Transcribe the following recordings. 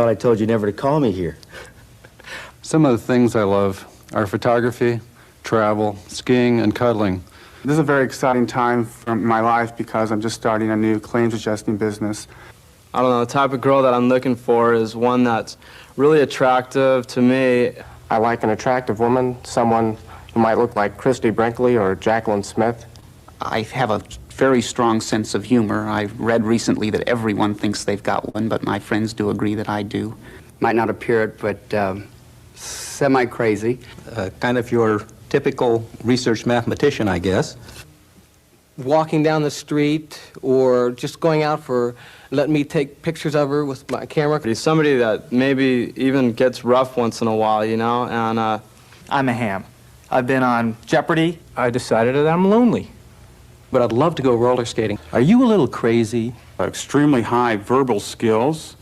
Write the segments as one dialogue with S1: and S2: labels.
S1: thought I told you never to call me here.
S2: Some of the things I love are photography, travel, skiing, and cuddling.
S3: This is a very exciting time for my life because I'm just starting a new claims adjusting business.
S4: I don't know, the type of girl that I'm looking for is one that's really attractive to me.
S5: I like an attractive woman, someone who might look like Christy Brinkley or Jacqueline Smith.
S6: I have a very strong sense of humor. I've read recently that everyone thinks they've got one, but my friends do agree that I do.
S7: Might not appear it, but semi-crazy.
S8: Kind of your typical research mathematician, I guess.
S9: Walking down the street or just going out for, let me take pictures of her with my camera.
S4: He's somebody that maybe even gets rough once in a while, you know, and
S10: I'm a ham. I've been on Jeopardy.
S11: I decided that I'm lonely, but I'd love to go roller skating. Are you a little crazy?
S12: Extremely high verbal skills.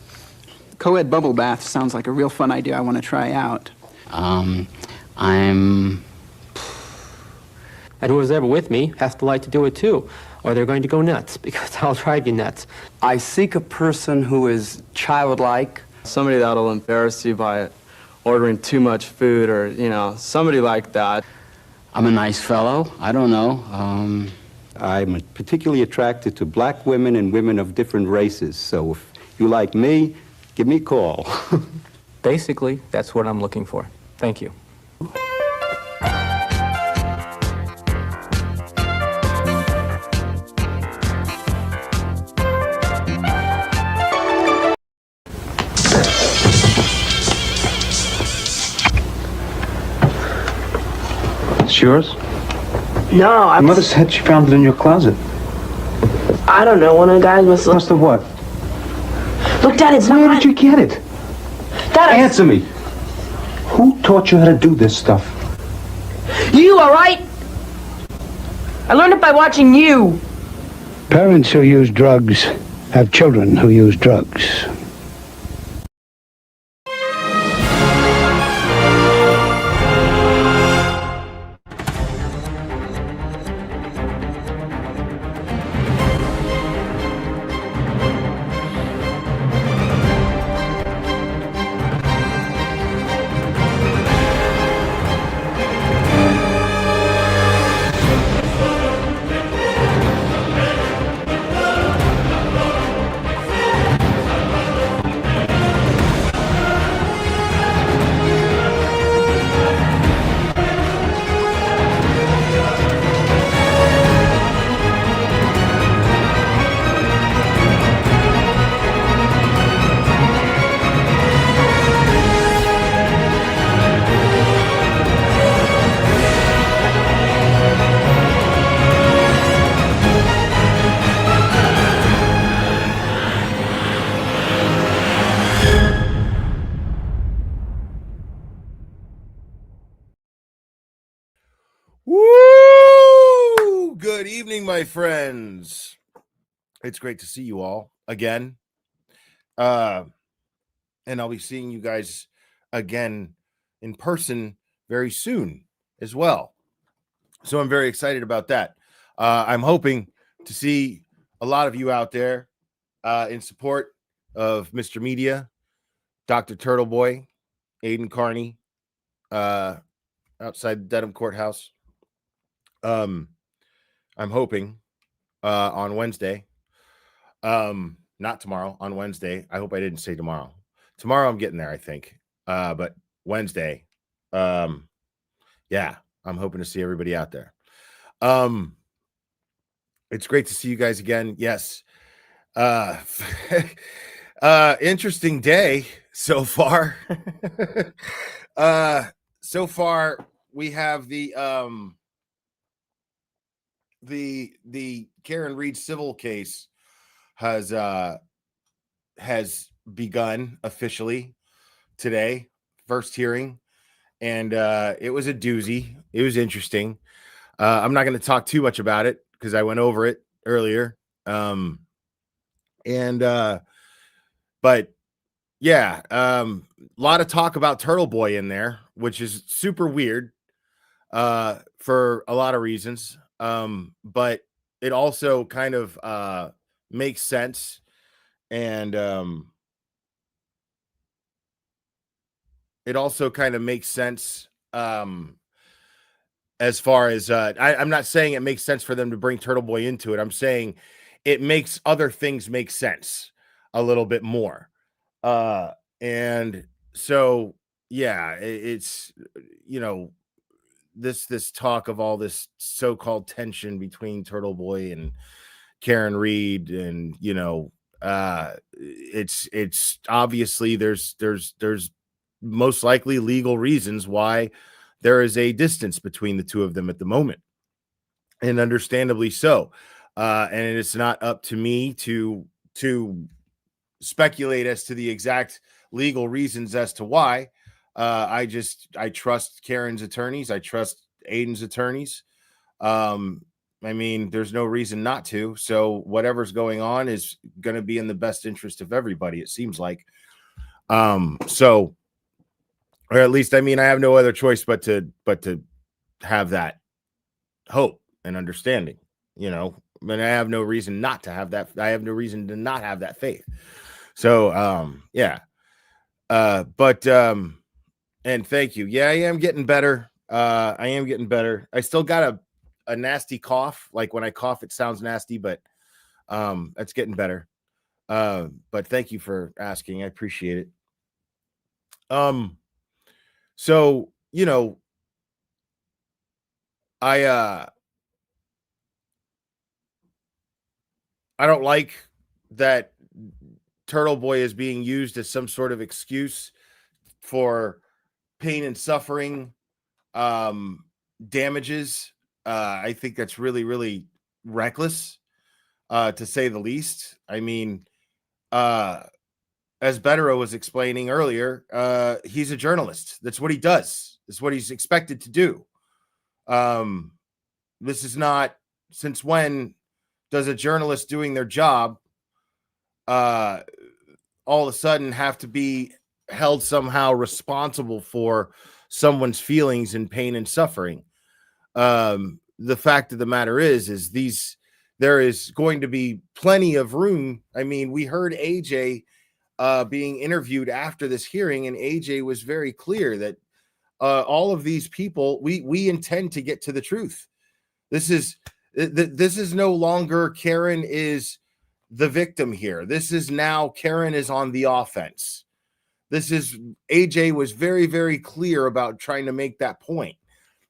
S6: Co-ed bubble bath sounds like a real fun idea I want to try out.
S11: And whoever's ever with me has to like to do it too, or they're going to go nuts, because I'll drive you nuts.
S7: I seek a person who is childlike.
S4: somebody that'll embarrass you by ordering too much food or, you know, somebody like that.
S13: I'm a nice fellow. I don't know.
S14: I'm particularly attracted to black women and women of different races. So if you like me, give me a call.
S11: Basically, that's what I'm looking for. Thank you.
S15: It's yours?
S16: No,
S15: Your mother said she found it in your closet.
S16: I don't know. One of the guys
S15: Must have what?
S16: Look, Dad, it's
S15: Where
S16: not
S15: did you get it?
S16: Dad,
S15: Answer me. Who taught you how to do this stuff?
S16: You, all right? I learned it by watching you.
S17: Parents who use drugs have children who use drugs.
S18: Woo! Good evening, my friends. It's great to see you all again. And I'll be seeing you guys again in person very soon as well. So I'm very excited about that. I'm hoping to see a lot of you out there in support of Mr. Media, Dr. Turtleboy, Aiden Carney, outside Dedham Courthouse. I'm hoping on Wednesday, not tomorrow, on Wednesday. I hope I didn't say tomorrow. Tomorrow I'm getting there, I think. But Wednesday, yeah, I'm hoping to see everybody out there. It's great to see you guys again. Yes. Interesting day so far. So far we have the Karen Reed civil case has begun officially today, first hearing, and it was a doozy. It was interesting. I'm not going to talk too much about it because I went over it earlier. But yeah, a lot of talk about Turtle Boy in there, which is super weird for a lot of reasons. But it also kind of, makes sense. And, it also kind of makes sense. As far as I'm not saying it makes sense for them to bring Turtle Boy into it. I'm saying it makes other things make sense a little bit more. And so yeah, it's this talk of all this so-called tension between Turtle Boy and Karen Reed, and it's obviously there's most likely legal reasons why there is a distance between the two of them at the moment, and understandably so. And it's not up to me to speculate as to the exact legal reasons as to why. I trust Karen's attorneys. I trust Aiden's attorneys. I mean, there's no reason not to. So whatever's going on is going to be in the best interest of everybody, it seems like. So, or at least, I mean, I have no other choice but to have that hope and understanding, but I have no reason not to have that. I have no reason to not have that faith. So, yeah. And thank you. Yeah, I am getting better. I am getting better. I still got a nasty cough. Like when I cough, it sounds nasty, but it's getting better. But thank you for asking. I appreciate it. So, I don't like that Turtle Boy is being used as some sort of excuse for pain and suffering, damages. I think that's really, really reckless, to say the least. I mean, as Bettero was explaining earlier, he's a journalist. That's what he does. That's what he's expected to do. This is not, since when does a journalist doing their job all of a sudden have to be held somehow responsible for someone's feelings and pain and suffering? The fact of the matter is there is going to be plenty of room. I mean, we heard AJ being interviewed after this hearing, and AJ was very clear that all of these people, we intend to get to the truth. This is no longer Karen is the victim here. This is now Karen is on the offense. AJ was very, very clear about trying to make that point,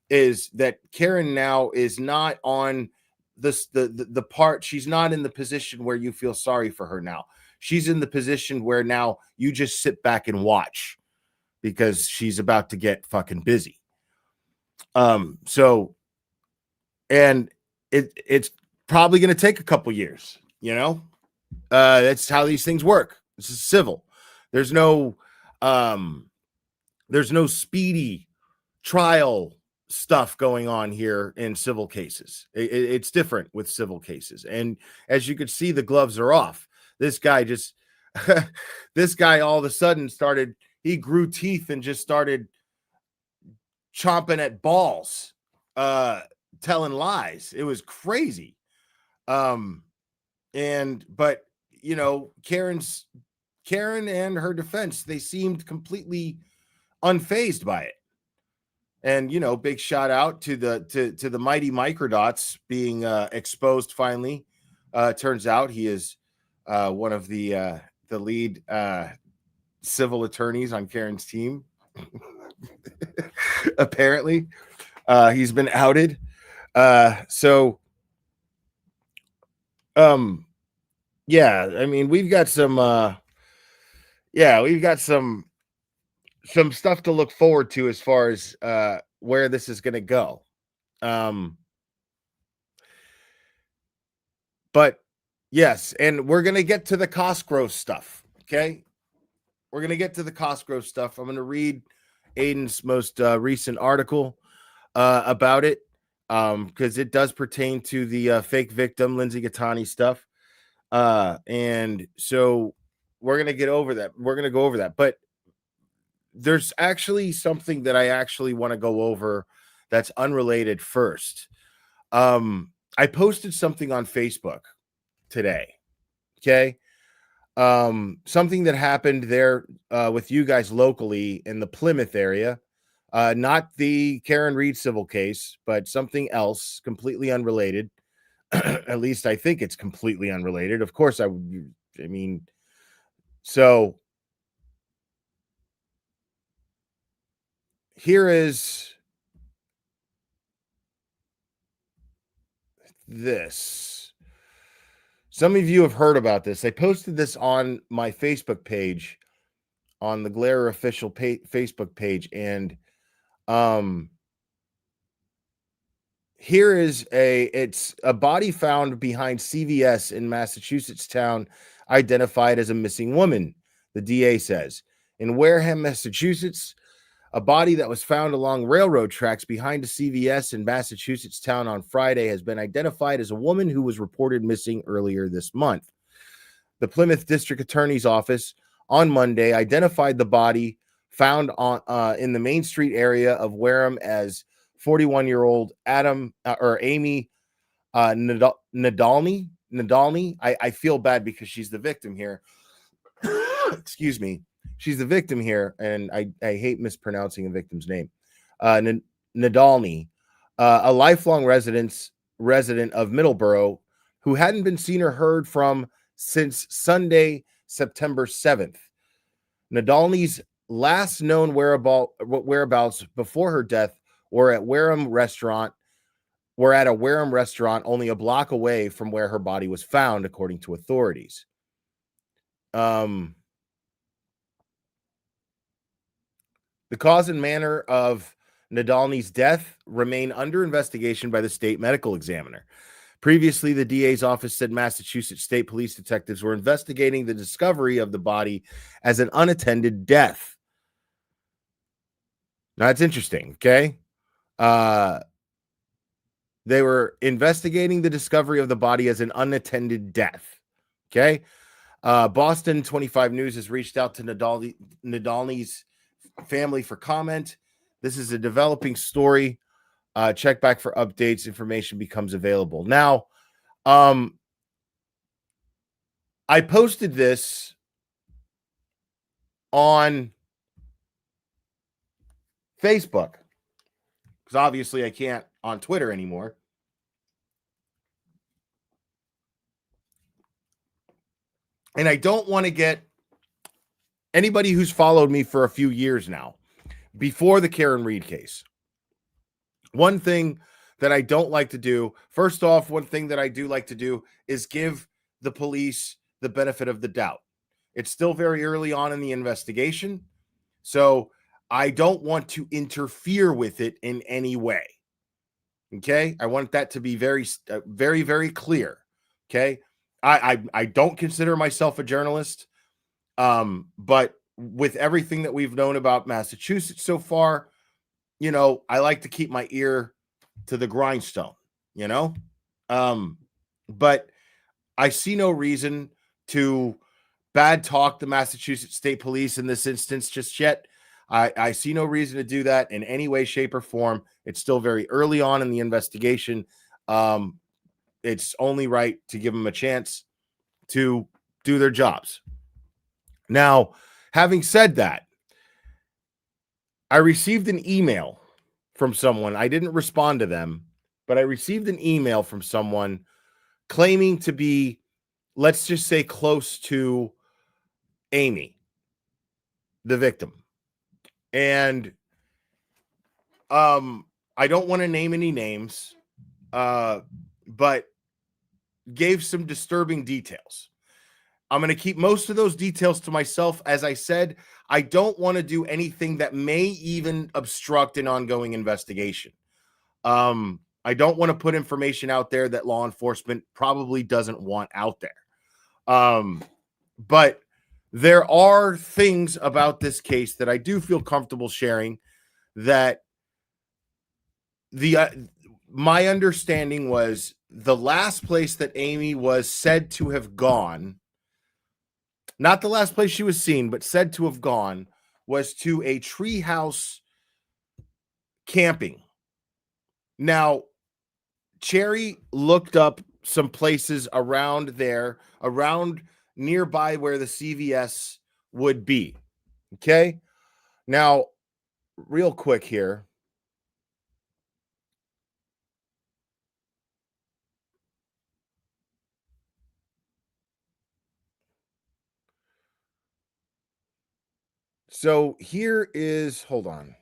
S18: is that Karen now is not on the part. She's not in the position where you feel sorry for her now. She's in the position where now you just sit back and watch, because she's about to get fucking busy. So, and it's probably going to take a couple years, that's how these things work. This is civil. There's no speedy trial stuff going on here in civil cases. It's different with civil cases. And as you could see, the gloves are off. This guy all of a sudden he grew teeth and just started chomping at balls, telling lies. It was crazy. But Karen and her defense, they seemed completely unfazed by it. And big shout out to the mighty Microdots being exposed finally. Turns out he is one of the lead civil attorneys on Karen's team. Apparently, he's been outed. Yeah, I mean, we've got some stuff to look forward to as far as where this is going to go. But yes, and we're going to get to the Cosgrove stuff. Okay. We're going to get to the Cosgrove stuff. I'm going to read Aiden's most recent article about it, because it does pertain to the fake victim, Lindsay Gattani stuff. And so we're going to get over that. We're going to go over that. But there's actually something that I actually want to go over that's unrelated first. I posted something on Facebook today. Okay. something that happened there with you guys locally in the Plymouth area. Not the Karen Reed civil case, but something else completely unrelated. At least I think it's completely unrelated. Of course, I mean, so here is this. Some of you have heard about this. I posted this on my Facebook page, on the Glare official Facebook page, and here is it's a body found behind CVS in Massachusetts town, identified as a missing woman, the DA says. In Wareham, Massachusetts, a body that was found along railroad tracks behind a CVS in Massachusetts town on Friday has been identified as a woman who was reported missing earlier this month. The Plymouth District Attorney's Office on Monday identified the body found on in the Main Street area of Wareham as 41-year-old Amy Nadolny. I feel bad because she's the victim here. Excuse me. She's the victim here, and I hate mispronouncing a victim's name. Nadolny, a lifelong resident of Middleborough, who hadn't been seen or heard from since Sunday, September 7th. Nadolny's last known whereabouts before her death were at a Wareham restaurant only a block away from where her body was found, according to authorities. The cause and manner of Nadolny's death remain under investigation by the state medical examiner. Previously, the DA's office said Massachusetts State Police detectives were investigating the discovery of the body as an unattended death. Now, that's interesting, okay? They were investigating the discovery of the body as an unattended death, okay? Boston 25 News has reached out to Nadolny's family for comment. This is a developing story. Check back for updates. Information becomes available. Now, I posted this on Facebook because obviously I can't on Twitter anymore. And I don't want to get anybody who's followed me for a few years now, before the Karen Reed case. One thing that I don't like to do, first off, one thing that I do like to do is give the police the benefit of the doubt. It's still very early on in the investigation, so I don't want to interfere with it in any way. Okay? I want that to be very, very, very clear. Okay? I don't consider myself a journalist, but with everything that we've known about Massachusetts so far, you know, I like to keep my ear to the grindstone, you know? But I see no reason to bad talk the Massachusetts State Police in this instance just yet. I see no reason to do that in any way, shape, or form. It's still very early on in the investigation. It's only right to give them a chance to do their jobs. Now, having said that, I received an email from someone. I didn't respond to them, but I received an email from someone claiming to be, let's just say, close to Amy, the victim. And I don't want to name any names, but gave some disturbing details. I'm going to keep most of those details to myself. As I said, I don't want to do anything that may even obstruct an ongoing investigation. I don't want to put information out there that law enforcement probably doesn't want out there. But there are things about this case that I do feel comfortable sharing, that my understanding was the last place that Amy was said to have gone, not the last place she was seen, but said to have gone, was to a treehouse camping. Now, Cherry looked up some places around there, around nearby where the CVS would be. Okay. Now, real quick here. So here is, hold on.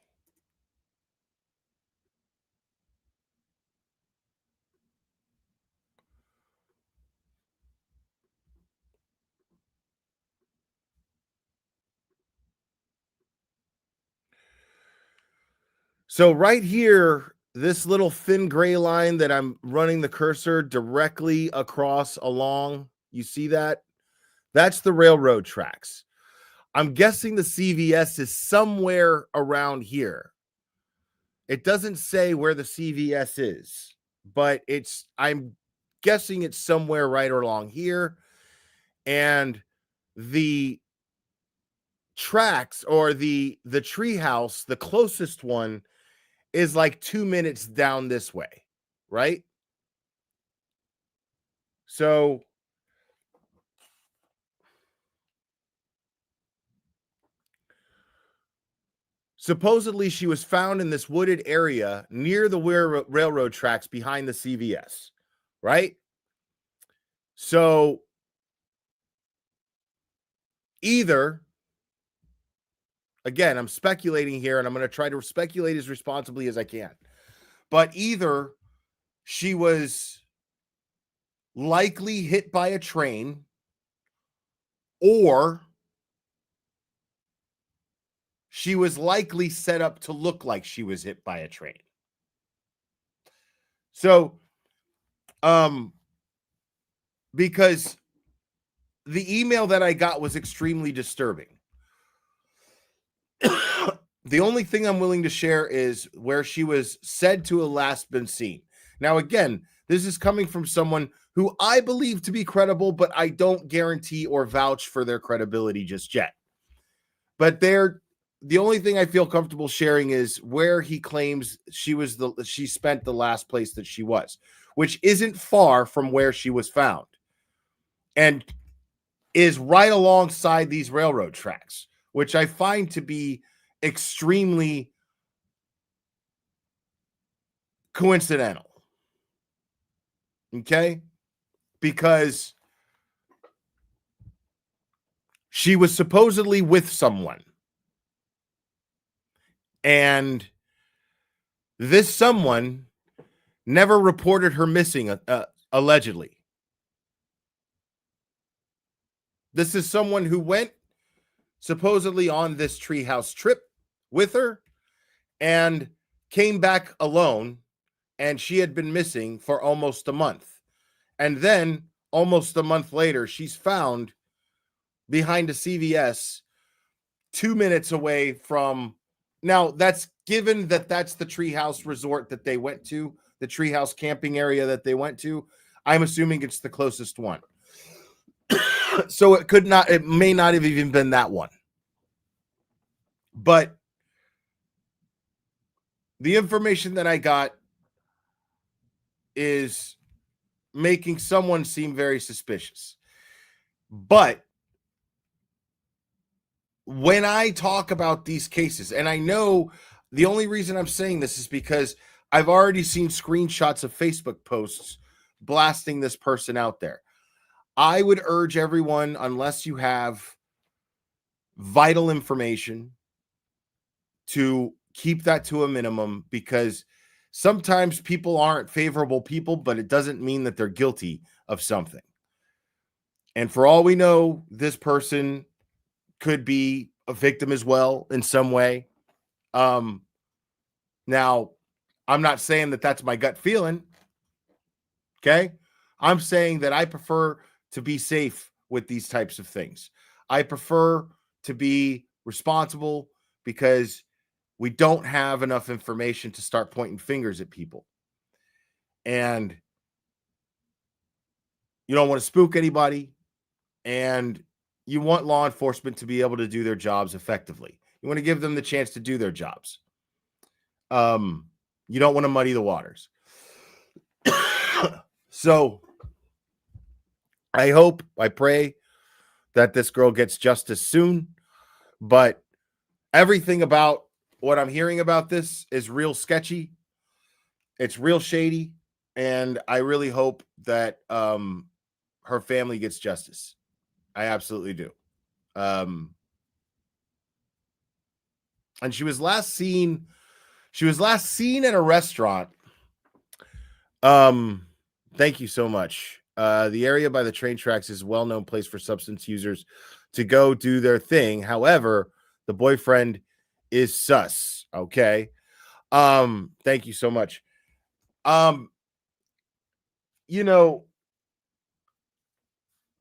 S18: So right here, this little thin gray line that I'm running the cursor directly across along, you see that? That's the railroad tracks. I'm guessing the CVS is somewhere around here. It doesn't say where the CVS is, but I'm guessing it's somewhere right along here. And the tracks, or the tree house, the closest one, is like 2 minutes down this way, right? So supposedly she was found in this wooded area near the railroad tracks behind the CVS, right? So either, again, I'm speculating here, and I'm going to try to speculate as responsibly as I can, but either she was likely hit by a train, or she was likely set up to look like she was hit by a train. So, because the email that I got was extremely disturbing. The only thing I'm willing to share is where she was said to have last been seen. Now, again, this is coming from someone who I believe to be credible, but I don't guarantee or vouch for their credibility just yet. But the only thing I feel comfortable sharing is where he claims she spent the last place that she was, which isn't far from where she was found, and is right alongside these railroad tracks, which I find to be extremely coincidental. Okay? Because she was supposedly with someone, and this someone never reported her missing, allegedly. This is someone who went supposedly on this treehouse trip with her and came back alone, and she had been missing for almost a month. And then almost a month later, she's found behind a CVS 2 minutes away from, now that's given that that's the treehouse resort that they went to, the treehouse camping area that they went to. I'm assuming it's the closest one. So it may not have even been that one. But the information that I got is making someone seem very suspicious. But when I talk about these cases, and I know the only reason I'm saying this is because I've already seen screenshots of Facebook posts blasting this person out there. I would urge everyone, unless you have vital information, to keep that to a minimum, because sometimes people aren't favorable people, but it doesn't mean that they're guilty of something. And for all we know, this person could be a victim as well in some way. Now, I'm not saying that that's my gut feeling. Okay? I'm saying that I prefer to be safe with these types of things. I prefer to be responsible, because we don't have enough information to start pointing fingers at people. And you don't want to spook anybody, and you want law enforcement to be able to do their jobs effectively. You want to give them the chance to do their jobs. You don't want to muddy the waters. So I hope, I pray that this girl gets justice soon, but everything about what I'm hearing about this is real sketchy. It's real shady, and I really hope that her family gets justice. I absolutely do. And she was last seen at a restaurant. Thank you so much. The area by the train tracks is a well-known place for substance users to go do their thing. However, the boyfriend is sus. Okay. Thank you so much. You know,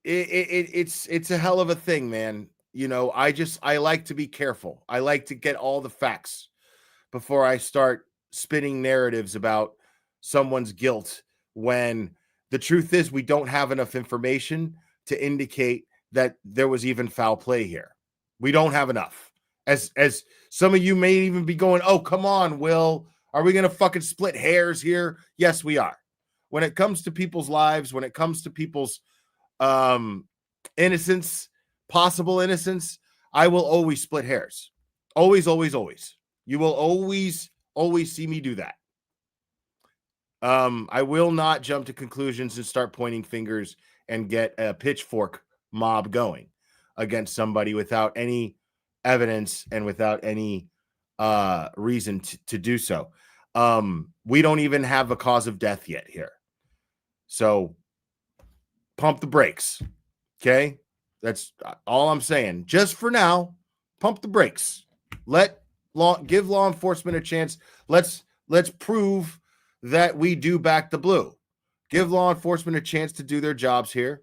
S18: it's a hell of a thing, man. You know, I like to be careful. I like to get all the facts before I start spinning narratives about someone's guilt, when the truth is we don't have enough information to indicate that there was even foul play here. We don't have enough. As some of you may even be going, oh, come on, Will, are we going to fucking split hairs here? Yes, we are. When it comes to people's lives, when it comes to people's innocence, possible innocence, I will always split hairs. Always, always, always. You will always see me do that. I will not jump to conclusions and start pointing fingers and get a pitchfork mob going against somebody without any evidence and without any reason to do so. We don't even have a cause of death yet here. So pump the brakes. Okay? That's all I'm saying. Just for now, pump the brakes. Give law enforcement a chance. Let's prove that we do back the blue. Give law enforcement a chance to do their jobs here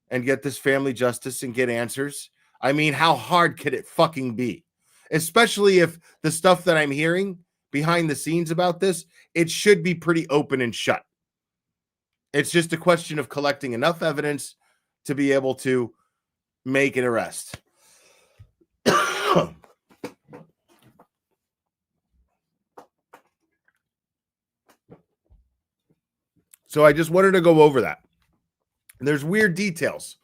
S18: and get this family justice and get answers. I mean, how hard could it fucking be? Especially if the stuff that I'm hearing behind the scenes about this, it should be pretty open and shut. It's just a question of collecting enough evidence to be able to make an arrest. So I just wanted to go over that. There's weird details.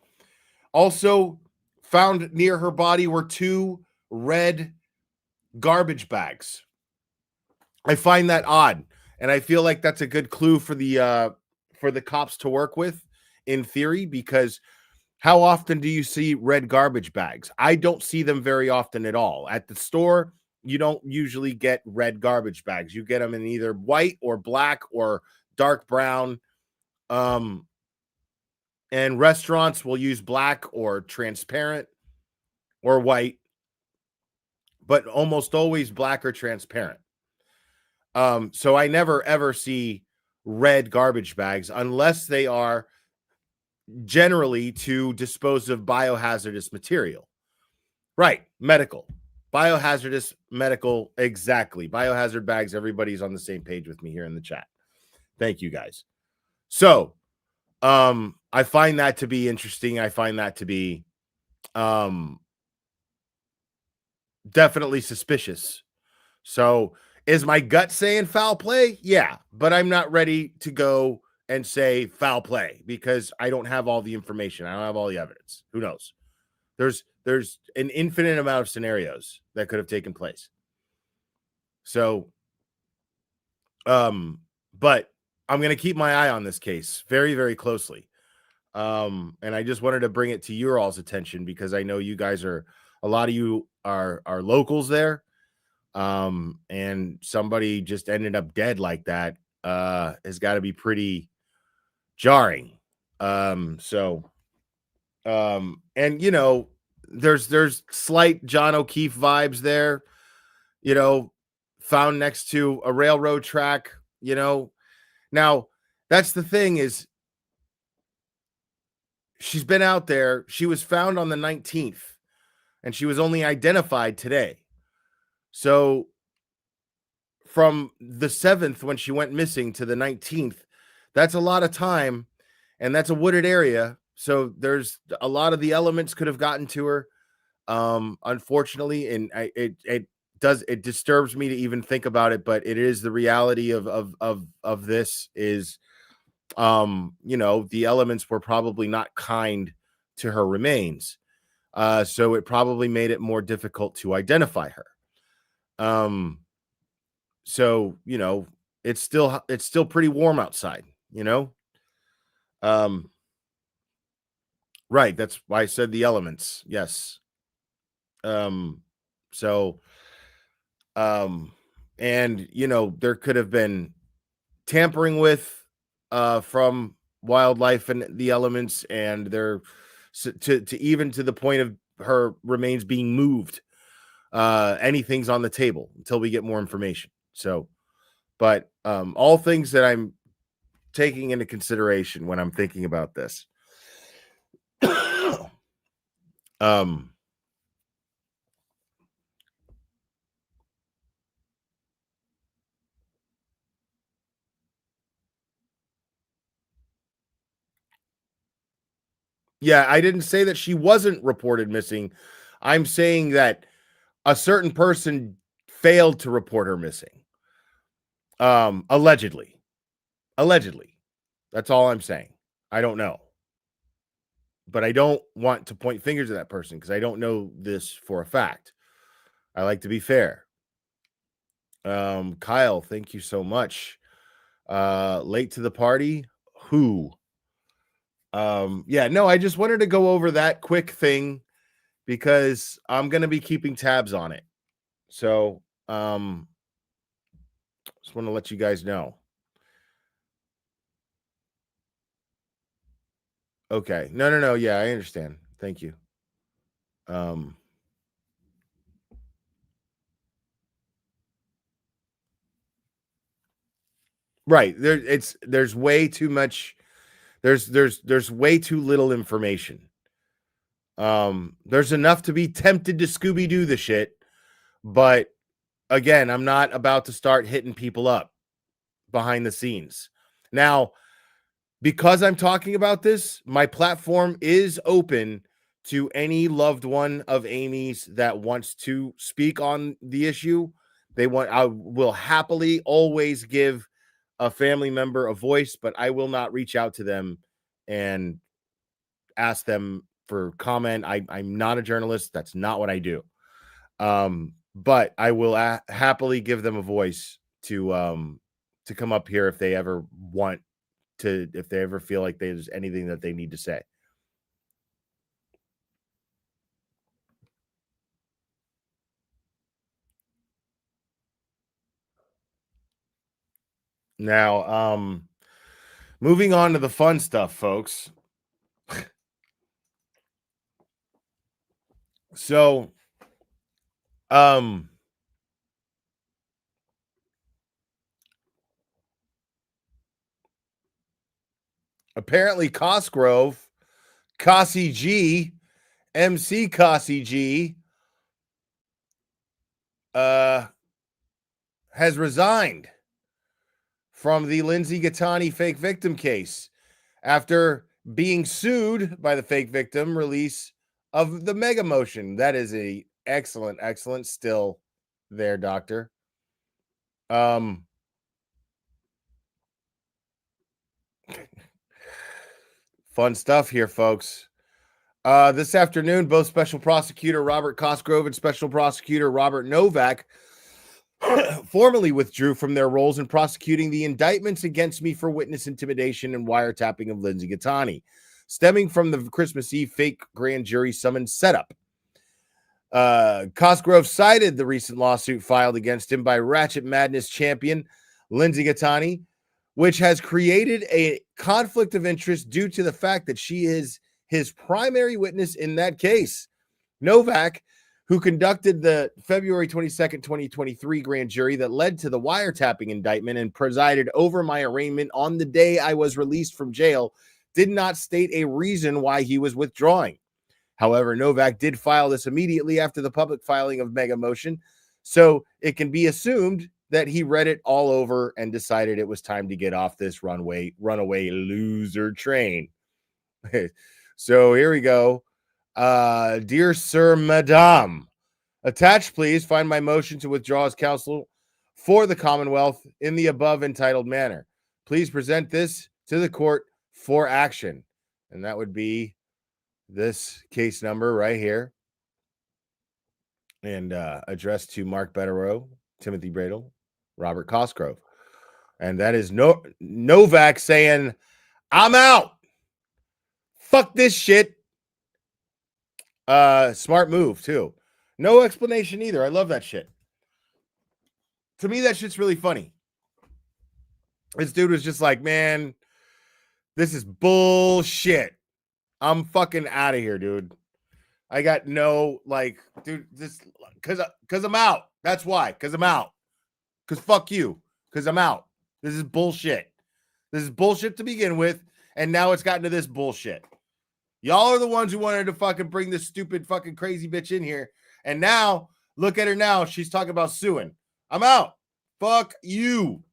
S18: Also found near her body were 2 red garbage bags. I find that odd, and I feel like that's a good clue for the cops to work with, in theory, because how often do you see red garbage bags? I don't see them very often at all. At the store, you don't usually get red garbage bags. You get them in either white or black or dark brown. And restaurants will use black or transparent or white, but almost always black or transparent. So I never ever see red garbage bags unless they are generally to dispose of biohazardous material. Right, medical. Biohazardous medical, exactly. Biohazard bags, everybody's on the same page with me here in the chat. Thank you, guys. So, I find that to be interesting. I find that to be definitely suspicious. So, is my gut saying foul play? Yeah, but I'm not ready to go and say foul play because I don't have all the information. I don't have all the evidence. Who knows? There's an infinite amount of scenarios that could have taken place. So, but I'm going to keep my eye on this case very, very closely. And I just wanted to bring it to your all's attention because I know you guys a lot of you are locals there. And somebody just ended up dead like that, has got to be pretty jarring. And you know, there's slight John O'Keefe vibes there, you know, found next to a railroad track, you know. Now, that's the thing is she's been out there. She was found on the 19th and she was only identified today. So from the 7th when she went missing to the 19th, that's a lot of time, and that's a wooded area. So there's a lot of the elements could have gotten to her, unfortunately, and it disturbs me to even think about it, but it is the reality of this is, you know, the elements were probably not kind to her remains. So it probably made it more difficult to identify her. So, you know, it's still pretty warm outside, you know? Right, that's why I said the elements. Yes. So and you know, there could have been tampering with from wildlife and the elements, and they're to even to the point of her remains being moved. Anything's on the table until we get more information. So, but all things that I'm taking into consideration when I'm thinking about this. Yeah, I didn't say that she wasn't reported missing. I'm saying that a certain person failed to report her missing. Allegedly. Allegedly. That's all I'm saying. I don't know. But I don't want to point fingers at that person because I don't know this for a fact. I like to be fair. Kyle, thank you so much. Late to the party? Who? Yeah, no, I just wanted to go over that quick thing because I'm going to be keeping tabs on it. So, just want to let you guys know. Okay. No. Yeah, I understand. Thank you. Right. There's way too much. There's way too little information. There's enough to be tempted to Scooby-Doo the shit, but again, I'm not about to start hitting people up behind the scenes. Now, because I'm talking about this, my platform is open to any loved one of Amy's that wants to speak on the issue. I will happily always give a family member a voice, but I will not reach out to them and ask them for comment. I'm not a journalist. That's not what I do. But I will happily give them a voice to come up here if they ever want to, if they ever feel like there's anything that they need to say. Now, moving on to the fun stuff, folks. So, apparently Cosgrove, Cassie G, MC Cassie G, has resigned from the Lindsay Gattani fake victim case after being sued by the fake victim release of the mega motion. That is a excellent still there, doctor. Fun stuff here, folks. This afternoon, both Special Prosecutor Robert Cosgrove and Special Prosecutor Robert Novak formally withdrew from their roles in prosecuting the indictments against me for witness intimidation and wiretapping of Lindsay Gattani, stemming from the Christmas Eve fake grand jury summons setup. Cosgrove cited the recent lawsuit filed against him by Ratchet Madness champion Lindsay Gattani, which has created a conflict of interest due to the fact that she is his primary witness in that case. Novak, who conducted the February 22nd, 2023 grand jury that led to the wiretapping indictment and presided over my arraignment on the day I was released from jail, did not state a reason why he was withdrawing. However, Novak did file this immediately after the public filing of Mega Motion, so it can be assumed that he read it all over and decided it was time to get off this runaway loser train. So here we go. Dear Sir, Madame, attached, please find my motion to withdraw as counsel for the Commonwealth in the above entitled manner. Please present this to the court for action. And that would be this case number right here and addressed to Mark Betterow, Timothy Bradle, Robert Cosgrove. And that is Novak saying, I'm out. Fuck this shit. Smart move, too. No explanation either. I love that shit. To me, that shit's really funny. This dude was just like, man, this is bullshit. I'm fucking out of here, dude. I got no, like, dude, this, because I'm out. That's why, because I'm out. Because fuck you, because I'm out. This is bullshit. This is bullshit to begin with, and now it's gotten to this bullshit. Y'all are the ones who wanted to fucking bring this stupid fucking crazy bitch in here, and now, look at her now. She's talking about suing. I'm out. Fuck you.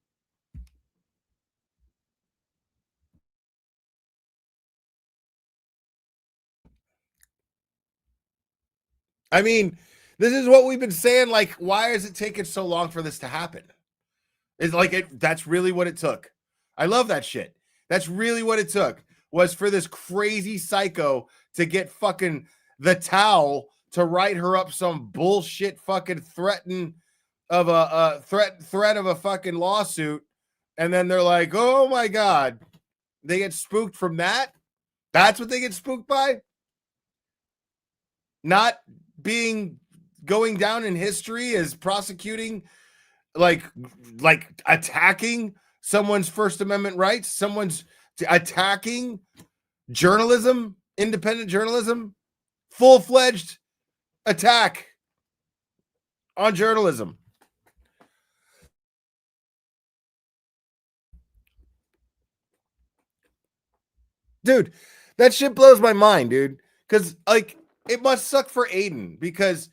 S18: I mean, this is what we've been saying. Like, why is it taking so long for this to happen? It's like that's really what it took. I love that shit. That's really what it took, was for this crazy psycho to get fucking the towel to write her up some bullshit fucking threat of a fucking lawsuit. And then they're like, oh my God, they get spooked from that. That's what they get spooked by. Not going down in history as prosecuting, like attacking someone's First Amendment rights, someone's attacking journalism, independent journalism, full-fledged attack on journalism. Dude, that shit blows my mind, dude. Because, like, it must suck for Aiden, because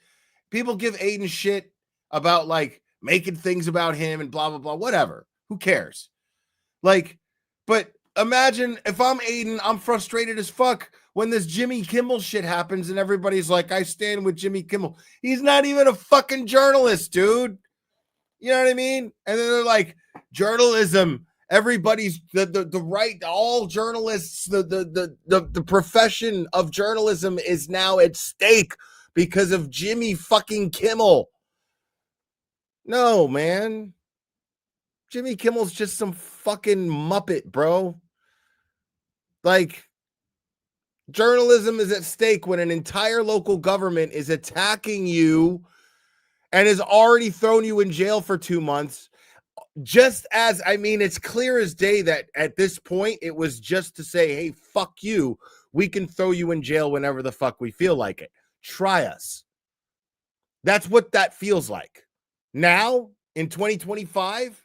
S18: people give Aiden shit about, like, making things about him and blah, blah, blah, whatever. Who cares? Like, but imagine if I'm Aiden, I'm frustrated as fuck when this Jimmy Kimmel shit happens and everybody's like, I stand with Jimmy Kimmel. He's not even a fucking journalist, dude. You know what I mean? And then they're like, journalism, everybody's the right, all journalists, the profession of journalism is now at stake because of Jimmy fucking Kimmel. No, man. Jimmy Kimmel's just some fucking muppet, bro. Like, journalism is at stake when an entire local government is attacking you and has already thrown you in jail for 2 months. Just as, I mean, it's clear as day that at this point, it was just to say, hey, fuck you. We can throw you in jail whenever the fuck we feel like it. Try us. That's what that feels like. Now, in 2025,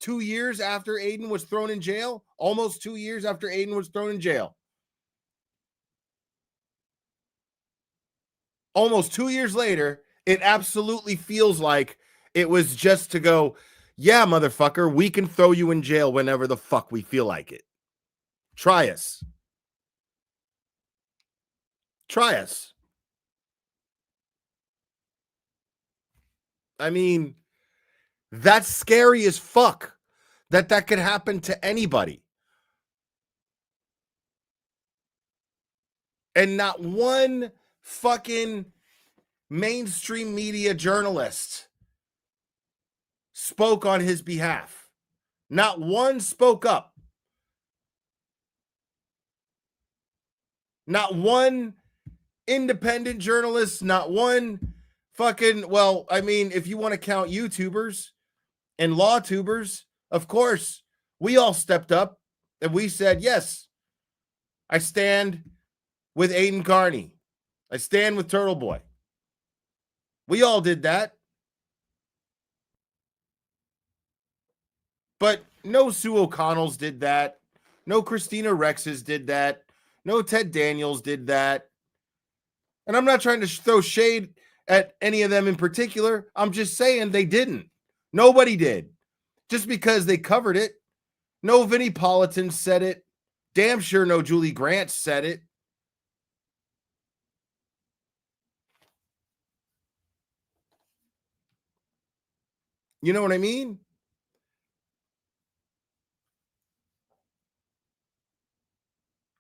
S18: 2 years after Aiden was thrown in jail, almost 2 years after Aiden was thrown in jail, almost 2 years later, it absolutely feels like it was just to go, yeah, motherfucker, we can throw you in jail whenever the fuck we feel like it. Try us. Try us. I mean, that's scary as fuck that could happen to anybody. And not one fucking mainstream media journalist spoke on his behalf. Not one spoke up. Not one independent journalist, not one fucking, well, I mean, if you want to count YouTubers and law tubers, of course, we all stepped up and we said, yes, I stand with Aiden Carney. I stand with Turtle Boy. We all did that. But no Sue O'Connells did that. No Christina Rexes did that. No Ted Daniels did that. And I'm not trying to throw shade at any of them in particular. I'm just saying they didn't. Nobody did. Just because they covered it. No Vinnie Politan said it. Damn sure no Julie Grant said it. You know what I mean?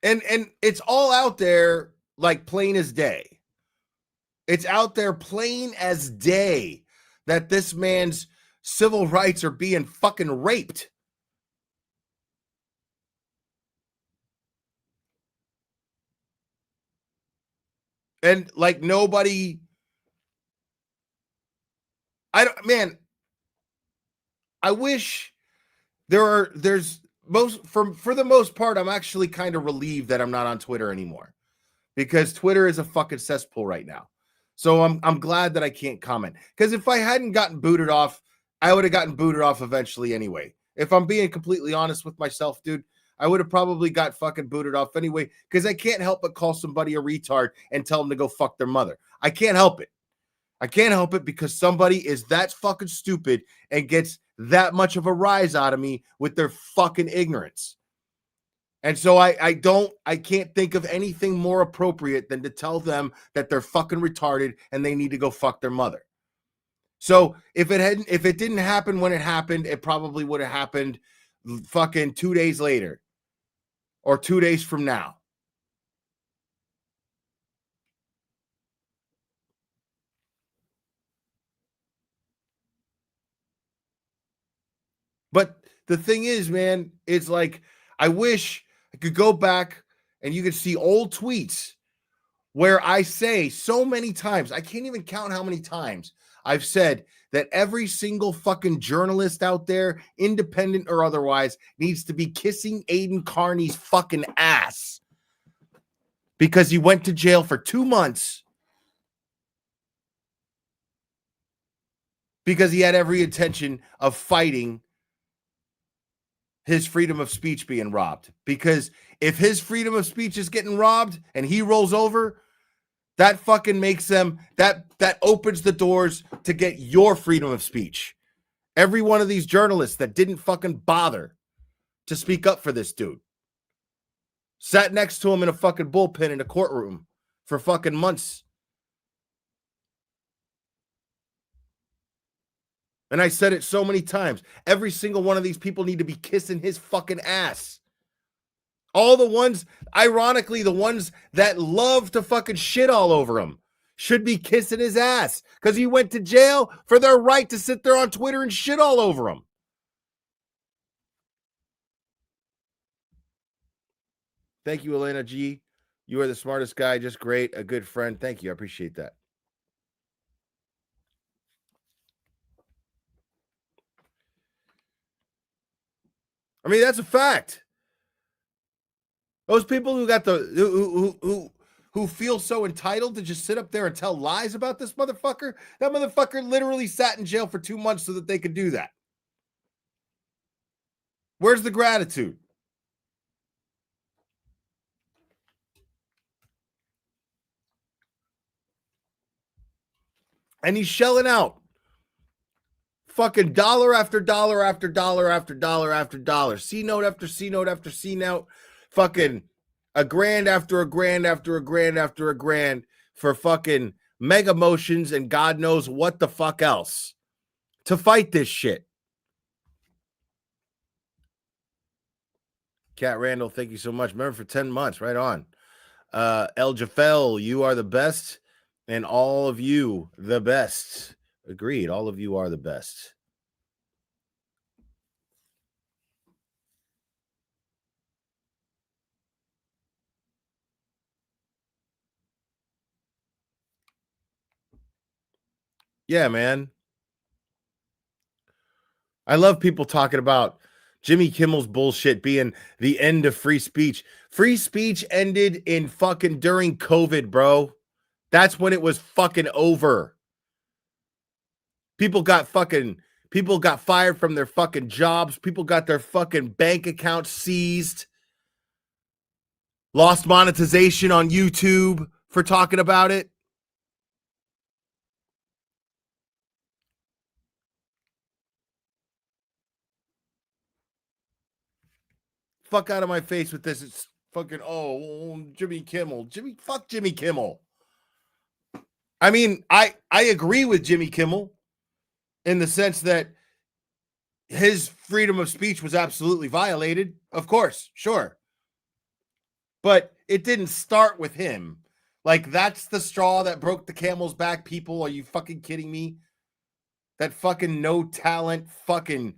S18: And it's all out there like plain as day. It's out there plain as day that this man's civil rights are being fucking raped. And like nobody, I wish there's for the most part, I'm actually kind of relieved that I'm not on Twitter anymore, because Twitter is a fucking cesspool right now. So I'm glad that I can't comment, because if I hadn't gotten booted off, I would have gotten booted off eventually anyway. If I'm being completely honest with myself, dude, I would have probably got fucking booted off anyway, because I can't help but call somebody a retard and tell them to go fuck their mother. I can't help it. I can't help it because somebody is that fucking stupid and gets that much of a rise out of me with their fucking ignorance. And so I can't think of anything more appropriate than to tell them that they're fucking retarded and they need to go fuck their mother. So if it didn't happen when it happened, it probably would have happened fucking 2 days later or 2 days from now. But the thing is, man, it's like, I wish I could go back and you could see old tweets where I say so many times, I can't even count how many times I've said that every single fucking journalist out there, independent or otherwise, needs to be kissing Aiden Carney's fucking ass because he went to jail for 2 months because he had every intention of fighting his freedom of speech being robbed. Because if his freedom of speech is getting robbed and he rolls over, that fucking makes them, that opens the doors to get your freedom of speech. Every one of these journalists that didn't fucking bother to speak up for this dude sat next to him in a fucking bullpen in a courtroom for fucking months. And I said it so many times. Every single one of these people need to be kissing his fucking ass. All the ones, ironically, the ones that love to fucking shit all over him should be kissing his ass because he went to jail for their right to sit there on Twitter and shit all over him. Thank you, Elena G. You are the smartest guy. Just great. A good friend. Thank you. I appreciate that. I mean, that's a fact. Those people who got who feel so entitled to just sit up there and tell lies about this motherfucker, that motherfucker literally sat in jail for 2 months so that they could do that. Where's the gratitude? And he's shelling out fucking dollar after dollar after dollar after dollar after dollar. C note after C note after C note. Fucking a grand after a grand after a grand after a grand for fucking mega motions and God knows what the fuck else to fight this shit. Cat Randall, thank you so much. Remember for 10 months, right on. El Jafel, you are the best, and all of you the best. Agreed. All of you are the best. Yeah, man. I love people talking about Jimmy Kimmel's bullshit being the end of free speech. Free speech ended in fucking during COVID, bro. That's when it was fucking over. People got fired from their fucking jobs. People got their fucking bank accounts seized. Lost monetization on YouTube for talking about it. Fuck out of my face with this. It's fucking, Jimmy Kimmel. Fuck Jimmy Kimmel. I mean, I agree with Jimmy Kimmel in the sense that his freedom of speech was absolutely violated. Of course, sure. But it didn't start with him. Like, that's the straw that broke the camel's back, people. Are you fucking kidding me? That fucking no talent fucking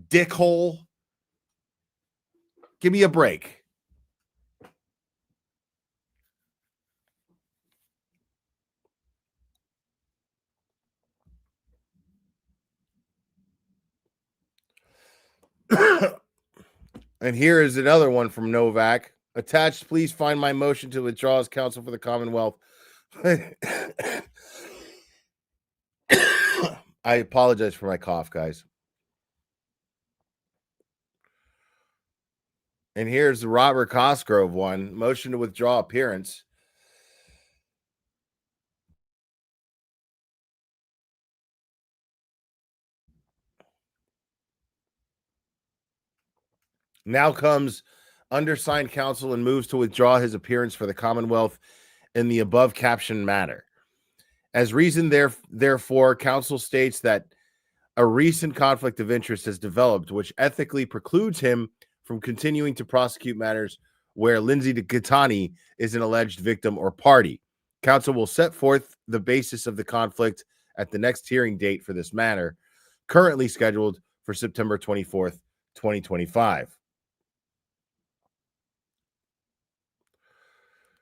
S18: dickhole. Give me a break. And here is another one from Novak. Attached, please find my motion to withdraw as counsel for the Commonwealth. I apologize for my cough, guys. And here's the Robert Cosgrove one. Motion to withdraw appearance. Now comes undersigned counsel and moves to withdraw his appearance for the Commonwealth in the above captioned matter. As reason therefore, counsel states that a recent conflict of interest has developed, which ethically precludes him from continuing to prosecute matters where Lindsay Gattani is an alleged victim or party. Counsel will set forth the basis of the conflict at the next hearing date for this matter, currently scheduled for September 24th, 2025.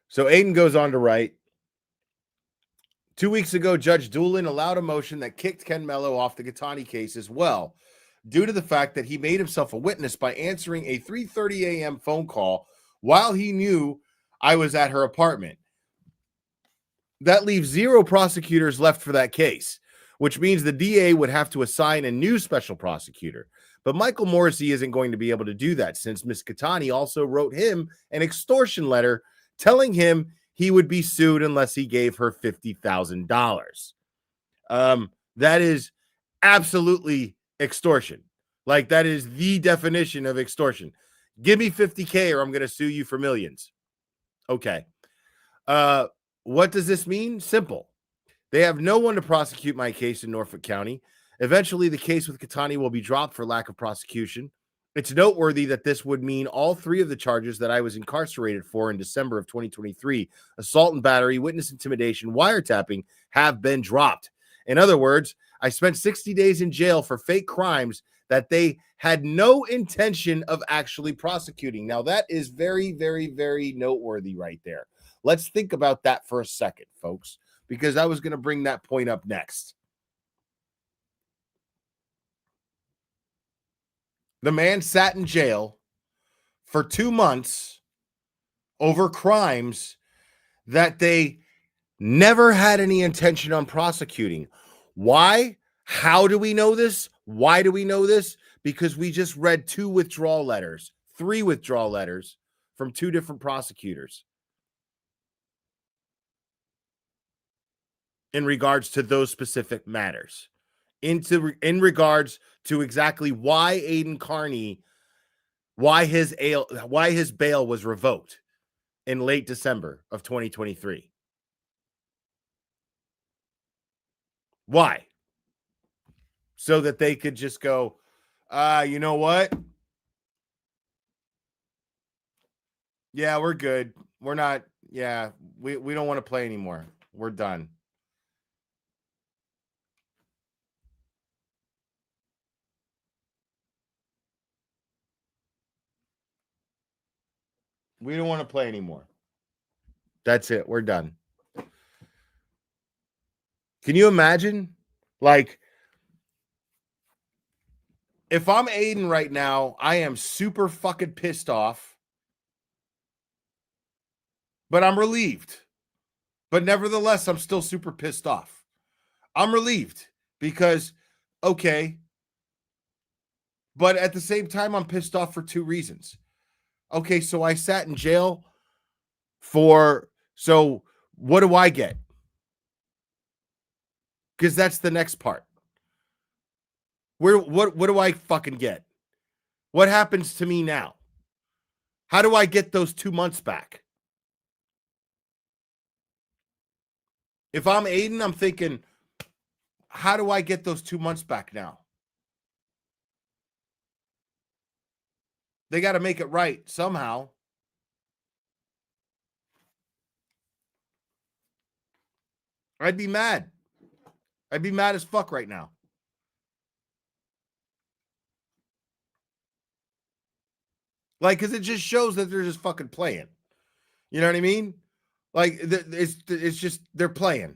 S18: So Aiden goes on to write, 2 weeks ago, Judge Doolin allowed a motion that kicked Ken Mello off the Gattani case as well, due to the fact that he made himself a witness by answering a 3:30 a.m. phone call while he knew I was at her apartment. That leaves 0 prosecutors left for that case, which means the DA would have to assign a new special prosecutor. But Michael Morrissey isn't going to be able to do that since Ms. Gattani also wrote him an extortion letter telling him he would be sued unless he gave her $50,000. That is absolutely extortion. Like, that is the definition of extortion. Give me 50K or I'm going to sue you for millions. Okay. What does this mean? Simple. They have no one to prosecute my case in Norfolk County. Eventually, the case with Gattani will be dropped for lack of prosecution. It's noteworthy that this would mean all 3 of the charges that I was incarcerated for in December of 2023, assault and battery, witness intimidation, wiretapping, have been dropped. In other words, I spent 60 days in jail for fake crimes that they had no intention of actually prosecuting. Now, that is very, very, very noteworthy right there. Let's think about that for a second, folks, because I was going to bring that point up next. The man sat in jail for 2 months over crimes that they never had any intention on prosecuting. Why? How do we know this? Why do we know this? Because we just read 3 withdrawal letters from 2 different prosecutors in regards to those specific matters. In regards to exactly why Aiden Carney, why his bail was revoked in late December of 2023. Why? So that they could just go, you know what? Yeah, we're good. We're not, we don't want to play anymore. We're done. We don't want to play anymore. That's it. We're done. Can you imagine? Like, if I'm Aiden right now, I am super fucking pissed off, but I'm relieved. But nevertheless, I'm still super pissed off. I'm relieved because, okay, but at the same time, I'm pissed off for 2 reasons. Okay, so I sat in jail so what do I get? Because that's the next part. What do I fucking get? What happens to me now? How do I get those 2 months back? If I'm Aiden, I'm thinking, how do I get those 2 months back now? They got to make it right somehow. I'd be mad. I'd be mad as fuck right now. Like, because it just shows that they're just fucking playing. You know what I mean? Like, it's just, they're playing.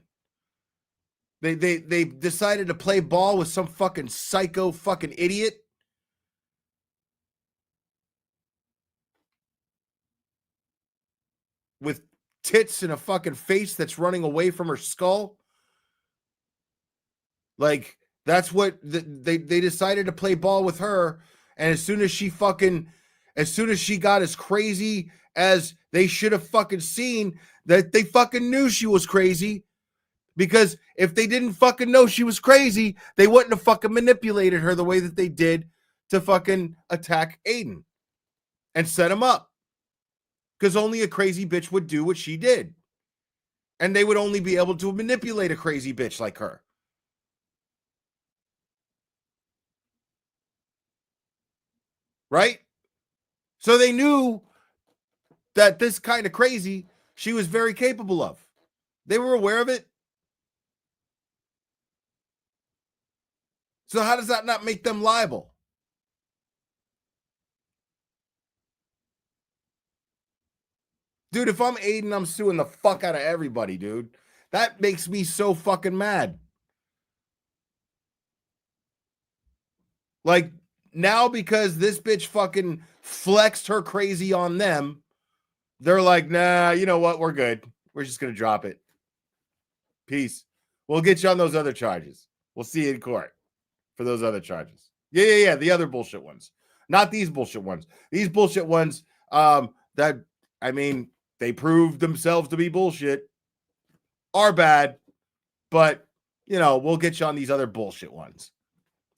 S18: They decided to play ball with some fucking psycho fucking idiot. With tits and a fucking face that's running away from her skull. Like, that's what they decided to play ball with her. And as soon as she got as crazy as they should have fucking seen, that they fucking knew she was crazy. Because if they didn't fucking know she was crazy, they wouldn't have fucking manipulated her the way that they did to fucking attack Aiden and set him up. Because only a crazy bitch would do what she did. And they would only be able to manipulate a crazy bitch like her. Right? So they knew that this kind of crazy she was very capable of. They were aware of it. So how does that not make them liable? Dude, if I'm Aiden, I'm suing the fuck out of everybody, dude. That makes me so fucking mad. Like, now because this bitch fucking flexed her crazy on them, they're like, nah, you know what? We're good. We're just going to drop it. Peace. We'll get you on those other charges. We'll see you in court for those other charges. Yeah. The other bullshit ones. Not these bullshit ones. These bullshit ones, that, I mean, they proved themselves to be bullshit, are bad, but, you know, we'll get you on these other bullshit ones.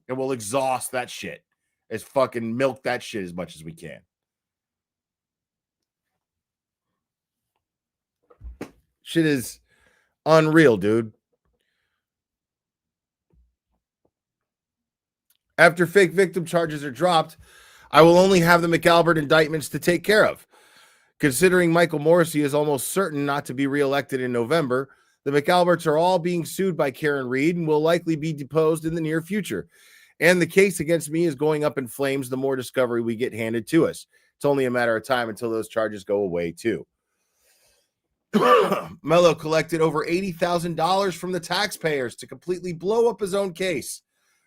S18: And we'll exhaust that shit. As fucking milk that shit as much as we can. Shit is unreal, dude. After fake victim charges are dropped, I will only have the McAlbert indictments to take care of. Considering Michael Morrissey is almost certain not to be reelected in November, the McAlberts are all being sued by Karen Reed and will likely be deposed in the near future. And the case against me is going up in flames the more discovery we get handed to us. It's only a matter of time until those charges go away, too. Mello collected over $80,000 from the taxpayers to completely blow up his own case.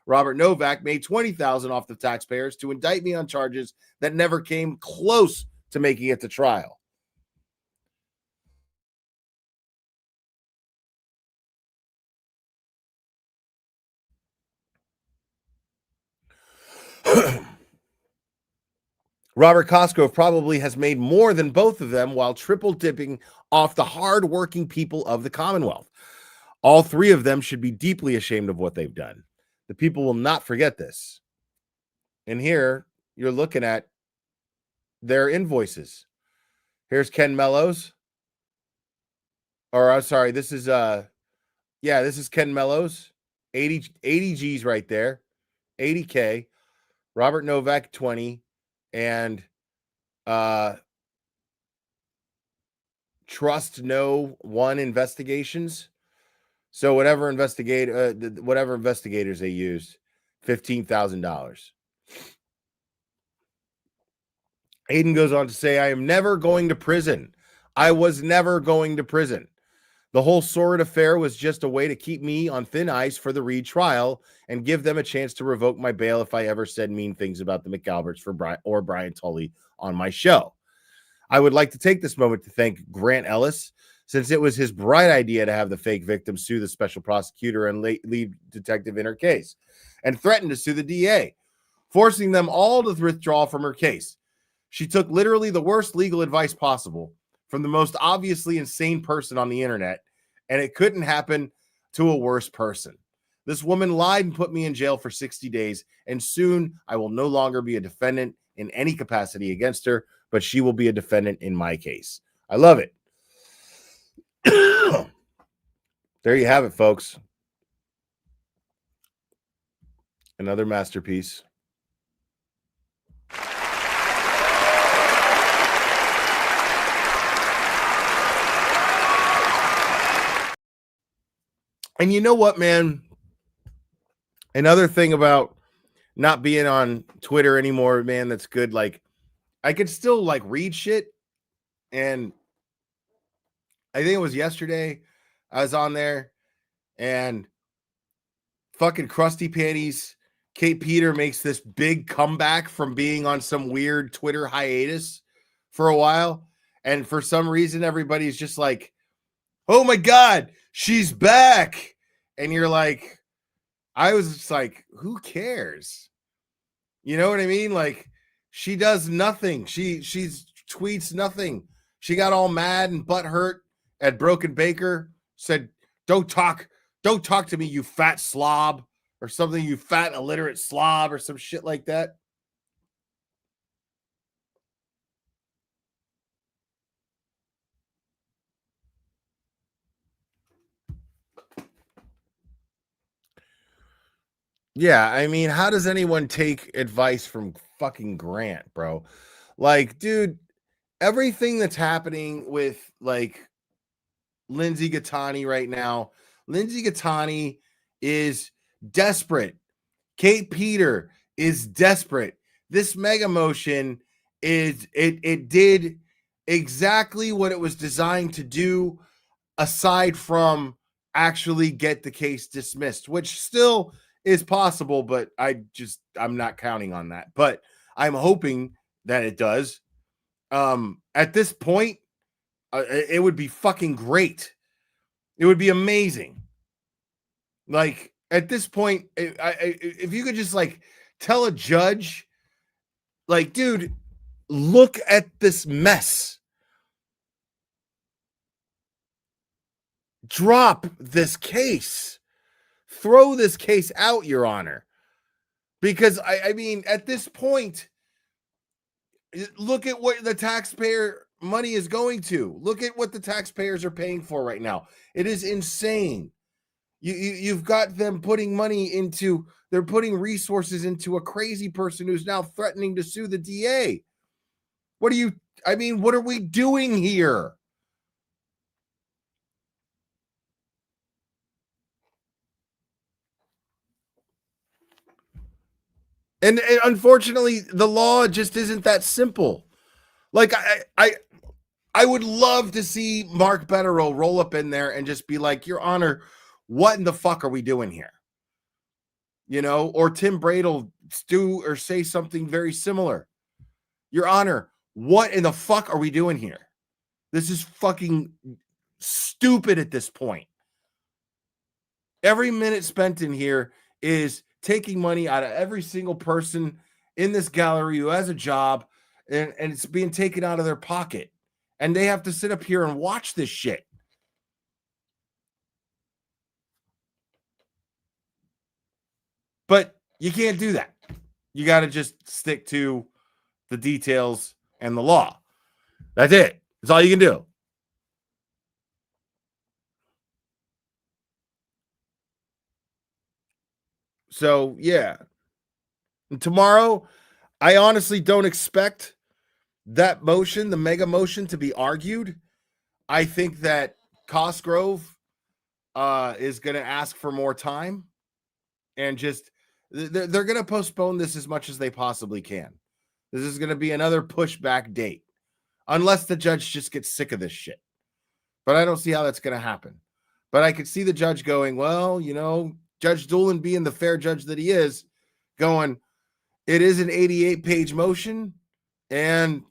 S18: Robert Novak made $20,000 off the taxpayers to indict me on charges that never came close to making it to trial. Robert Cosgrove probably has made more than both of them while triple dipping off the hard-working people of the Commonwealth. All three of them should be deeply ashamed of what they've done. The people will not forget this. And here, you're looking at their invoices. Here's Ken Mello's. Or, I'm sorry, this is, this is Ken Mello's. 80 G's right there. 80K. Robert Novak, 20. And Trust No One Investigations. So whatever investigators they used, $15,000. Aiden goes on to say, I am never going to prison. I was never going to prison. The whole Sordid affair was just a way to keep me on thin ice for the Reed trial and give them a chance to revoke my bail if I ever said mean things about the McAlberts for Brian Tully on my show. I would like to take this moment to thank Grant Ellis, since it was his bright idea to have the fake victim sue the special prosecutor and lead detective in her case, and threatened to sue the DA, forcing them all to withdraw from her case. She took literally the worst legal advice possible from the most obviously insane person on the internet, and it couldn't happen to a worse person. This woman lied and put me in jail for 60 days, and soon I will no longer be a defendant in any capacity against her, but she will be a defendant in my case. I love it. There you have it, folks. Another masterpiece. And you know what, man? Another thing about not being on Twitter anymore, man, that's good. Like, I could still like read shit. And I think it was yesterday I was on there and fucking Krusty Panties, Kate Peter makes this big comeback from being on some weird Twitter hiatus for a while. And for some reason, everybody's just like, oh my God, she's back. And you're like, I was just like, who cares? You know what I mean? Like, she does nothing. She's tweets nothing. She got all mad and butthurt at Broken Baker, said, don't talk to me, you fat slob, or something, you fat illiterate slob, or some shit like that. Yeah, I mean, how does anyone take advice from fucking Grant, bro? Like, dude, everything that's happening with like Lindsay Gattani right now, Lindsay Gattani is desperate. Kate Peter is desperate. This mega motion is it did exactly what it was designed to do, aside from actually get the case dismissed, which still is possible, but I'm not counting on that. But I'm hoping that it does. At this point, it would be fucking great. It would be amazing. Like, at this point, if you could just like tell a judge, like, dude, look at this mess. Drop this case. Throw this case out, Your Honor. Because I mean, at this point, look at what the taxpayer money is going to. Look at what the taxpayers are paying for right now. It is insane. You've got them putting money into, they're putting resources into a crazy person who's now threatening to sue the DA. What are we doing here? And unfortunately, the law just isn't that simple. Like, I would love to see Mark Betterill roll up in there and just be like, Your Honor, what in the fuck are we doing here? You know, or Tim Bradel do or say something very similar. Your Honor, what in the fuck are we doing here? This is fucking stupid at this point. Every minute spent in here is taking money out of every single person in this gallery who has a job, and it's being taken out of their pocket. And they have to sit up here and watch this shit. But you can't do that. You got to just stick to the details and the law. That's it. That's all you can do. So, yeah. And tomorrow, I honestly don't expect that motion, the mega motion, to be argued. I think that Cosgrove is going to ask for more time, and just they're going to postpone this as much as they possibly can. This is going to be another pushback date, unless the judge just gets sick of this shit. But I don't see how that's going to happen. But I could see the judge going, well, you know, Judge Doolin, being the fair judge that he is, going, it is an 88-page motion, and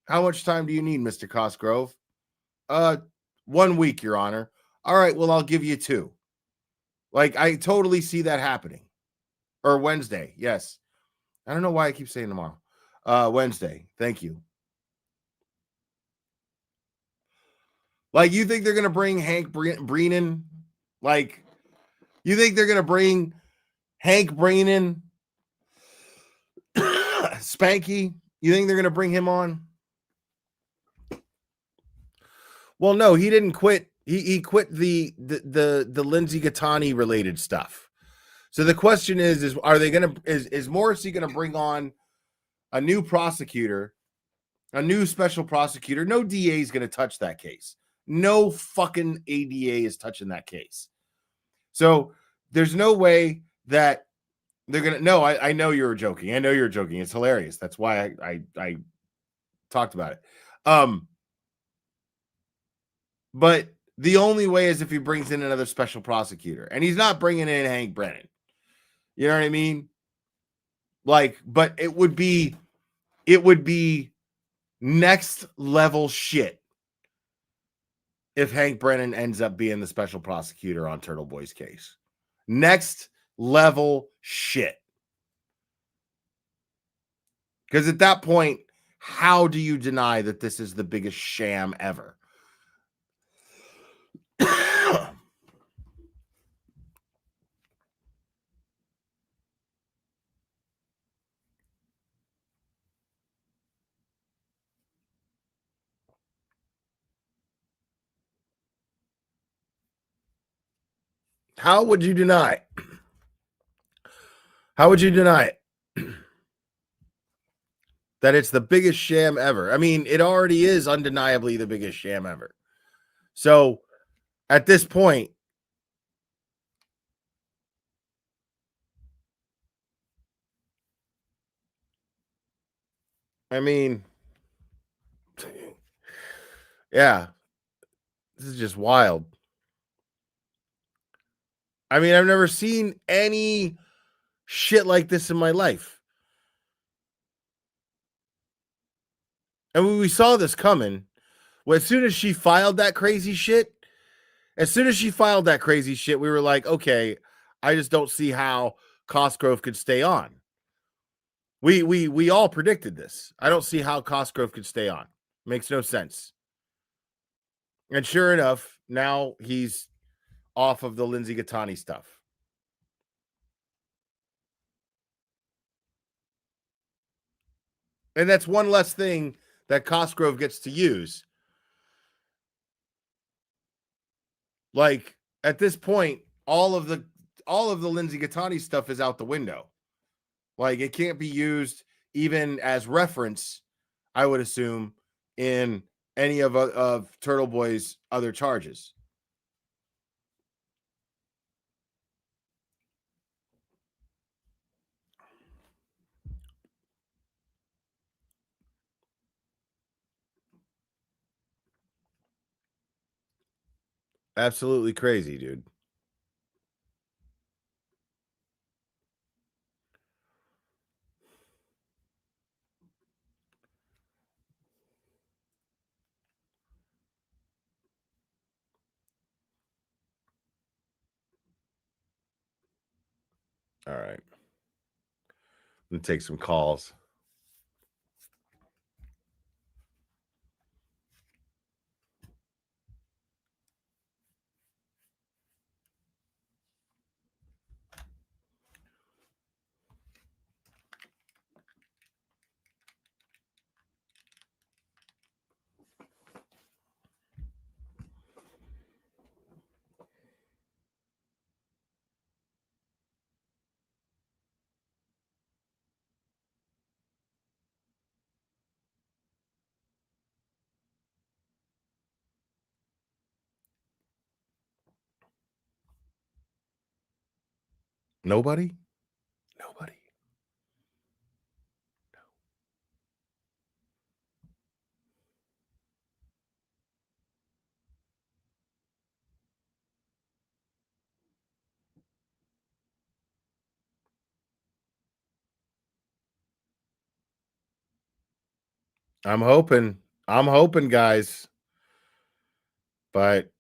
S18: how much time do you need, Mr. Cosgrove? 1 week, Your Honor. All right, well, I'll give you 2. Like, I totally see that happening. Or Wednesday, yes. I don't know why I keep saying tomorrow. Wednesday, thank you. Like, you think they're going to bring Hank Breenan? Like, you think they're going to bring Hank Breenan? Spanky? You think they're going to bring him on? Well, no, he didn't quit. He quit the Lindsay Gattani related stuff. So the question is are they going to, is Morrissey going to bring on a new prosecutor, a new special prosecutor? No DA is going to touch that case. No fucking ADA is touching that case. So there's no way that they're gonna. No, I know you're joking. I know you're joking. It's hilarious. That's why I talked about it. But the only way is if he brings in another special prosecutor, and he's not bringing in Hank Brennan. You know what I mean? Like, but it would be next level shit if Hank Brennan ends up being the special prosecutor on Turtle Boy's case. Next level shit. Because at that point, how do you deny that this is the biggest sham ever? How would you deny it? How would you deny it? That it's the biggest sham ever. I mean, it already is undeniably the biggest sham ever. So at this point, I mean, yeah, this is just wild. I mean, I've never seen any shit like this in my life. And when we saw this coming, well, as soon as she filed that crazy shit, we were like, okay, I just don't see how Cosgrove could stay on. We all predicted this. I don't see how Cosgrove could stay on. Makes no sense. And sure enough, now he's off of the Lindsay Gattani stuff. And that's one less thing that Cosgrove gets to use. Like at this point, all of the Lindsay Gattani stuff is out the window. Like it can't be used even as reference, I would assume, in any of Turtle Boy's other charges. Absolutely crazy, dude. All right. I'm going to take some calls. Nobody? Nobody. I'm hoping, guys, but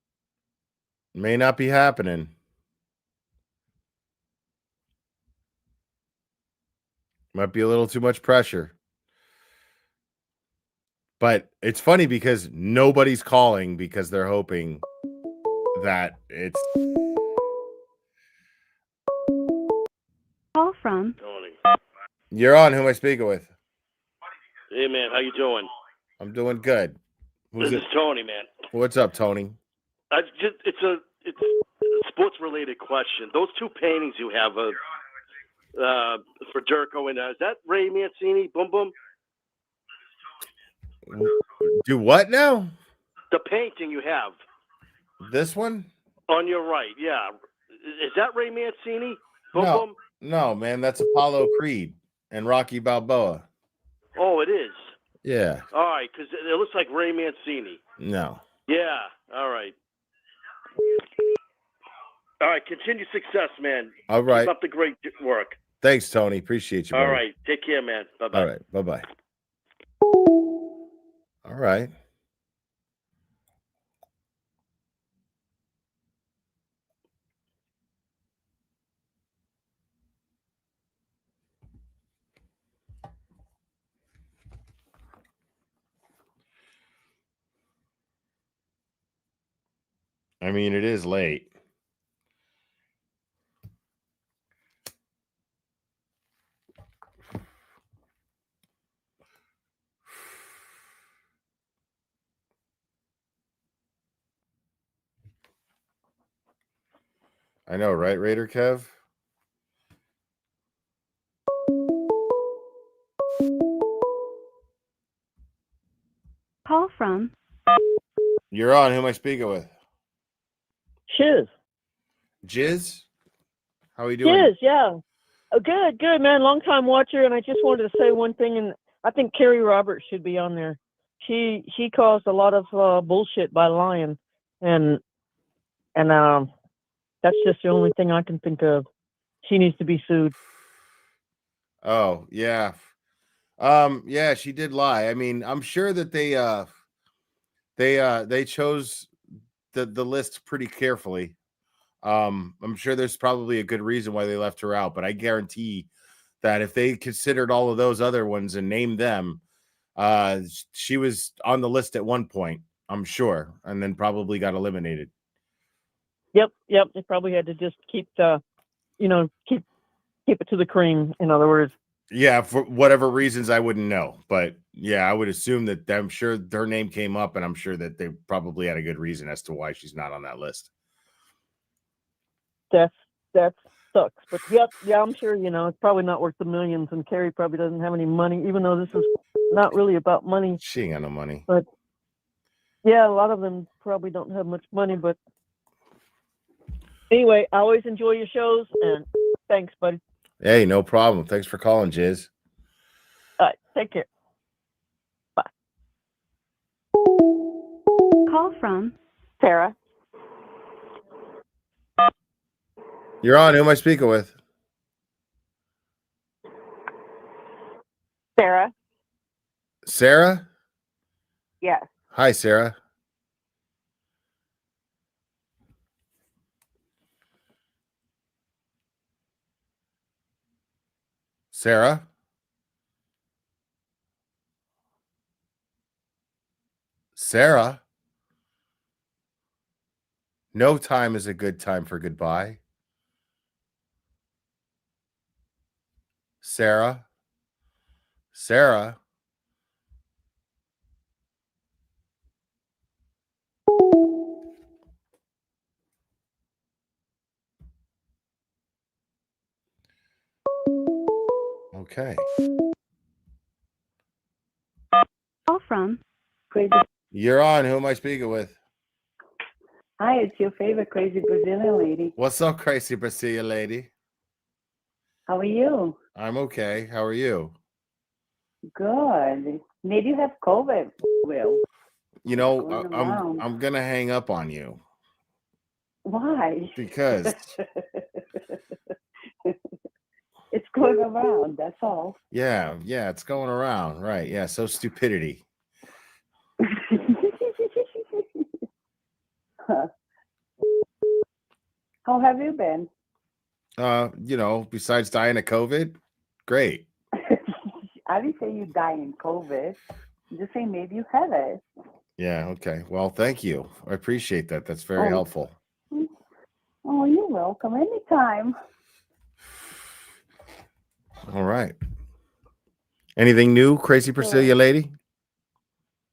S18: may not be happening. Might be a little too much pressure. But it's funny because nobody's calling because they're hoping that it's
S19: Call from
S20: Tony.
S18: You're on. Who am I speaking with?
S20: Hey man, how you doing?
S18: I'm doing good. Who's
S20: This
S18: it?
S20: is Tony, man.
S18: What's up, Tony?
S20: It's a sports related question. Those two paintings you have for Durko and is that Ray Mancini? Boom boom.
S18: Do what now?
S20: The painting you have
S18: This one?
S20: on your right, yeah. Is that Ray Mancini? Boom,
S18: No,
S20: boom?
S18: no, man, that's Apollo Creed and Rocky Balboa.
S20: Oh, it is.
S18: Yeah,
S20: All right, because it looks like Ray Mancini.
S18: no.
S20: Yeah. All right. All right. Continued success, man.
S18: All right.
S20: Keep up the great work.
S18: Thanks, Tony. Appreciate you,
S20: All
S18: buddy.
S20: right. Take care, man. Bye-bye.
S18: All right. Bye-bye. All right. I mean, it is late. I know, right, Raider Kev?
S19: Call from.
S18: You're on. Who am I speaking with?
S21: Shiz.
S18: Jizz? How are you doing?
S21: Shiz, yeah. Oh, good, man. Long time watcher, and I just wanted to say one thing, and I think Carrie Roberts should be on there. She caused a lot of bullshit by lying, and that's just the only thing I can think of. She needs to be sued.
S18: Oh, yeah. Yeah, she did lie. I mean, I'm sure that they chose the list pretty carefully. I'm sure there's probably a good reason why they left her out, but I guarantee that if they considered all of those other ones and named them, she was on the list at one point, I'm sure, and then probably got eliminated.
S21: Yep. They probably had to just keep it to the cream. In other words.
S18: Yeah, for whatever reasons, I wouldn't know, but yeah, I would assume that I'm sure her name came up, and I'm sure that they probably had a good reason as to why she's not on that list.
S21: That sucks, but yeah, I'm sure it's probably not worth the millions, and Carrie probably doesn't have any money, even though this is not really about money.
S18: She ain't got no money.
S21: But yeah, a lot of them probably don't have much money. But anyway, I always enjoy your shows, and thanks, buddy.
S18: Hey, no problem. Thanks for calling, Jizz.
S21: All right, take care. Bye.
S19: Call from.
S21: Sarah.
S18: You're on. Who am I speaking with?
S21: Sarah.
S18: Sarah?
S21: Yes.
S18: Hi, Sarah. Sarah? Sarah? No time is a good time for goodbye. Sarah? Sarah? Okay.
S19: Call from.
S22: Crazy.
S18: You're on. Who am I speaking with?
S22: Hi, it's your favorite crazy Brazilian lady.
S18: What's up, crazy Brazilian lady?
S22: How are you?
S18: I'm okay. How are you?
S22: Good. Maybe you have COVID, Will.
S18: You know, I'm gonna hang up on you.
S22: Why?
S18: Because
S22: it's going around, that's all.
S18: yeah, it's going around, right? Yeah, so stupidity.
S22: How have you been?
S18: Besides dying of COVID, great.
S22: I didn't say you die in COVID. I'm just saying maybe you have it.
S18: Yeah, okay. Well, thank you. I appreciate that. That's very helpful.
S22: Oh, you're welcome. Anytime.
S18: All right. Anything new, crazy Brazilian lady?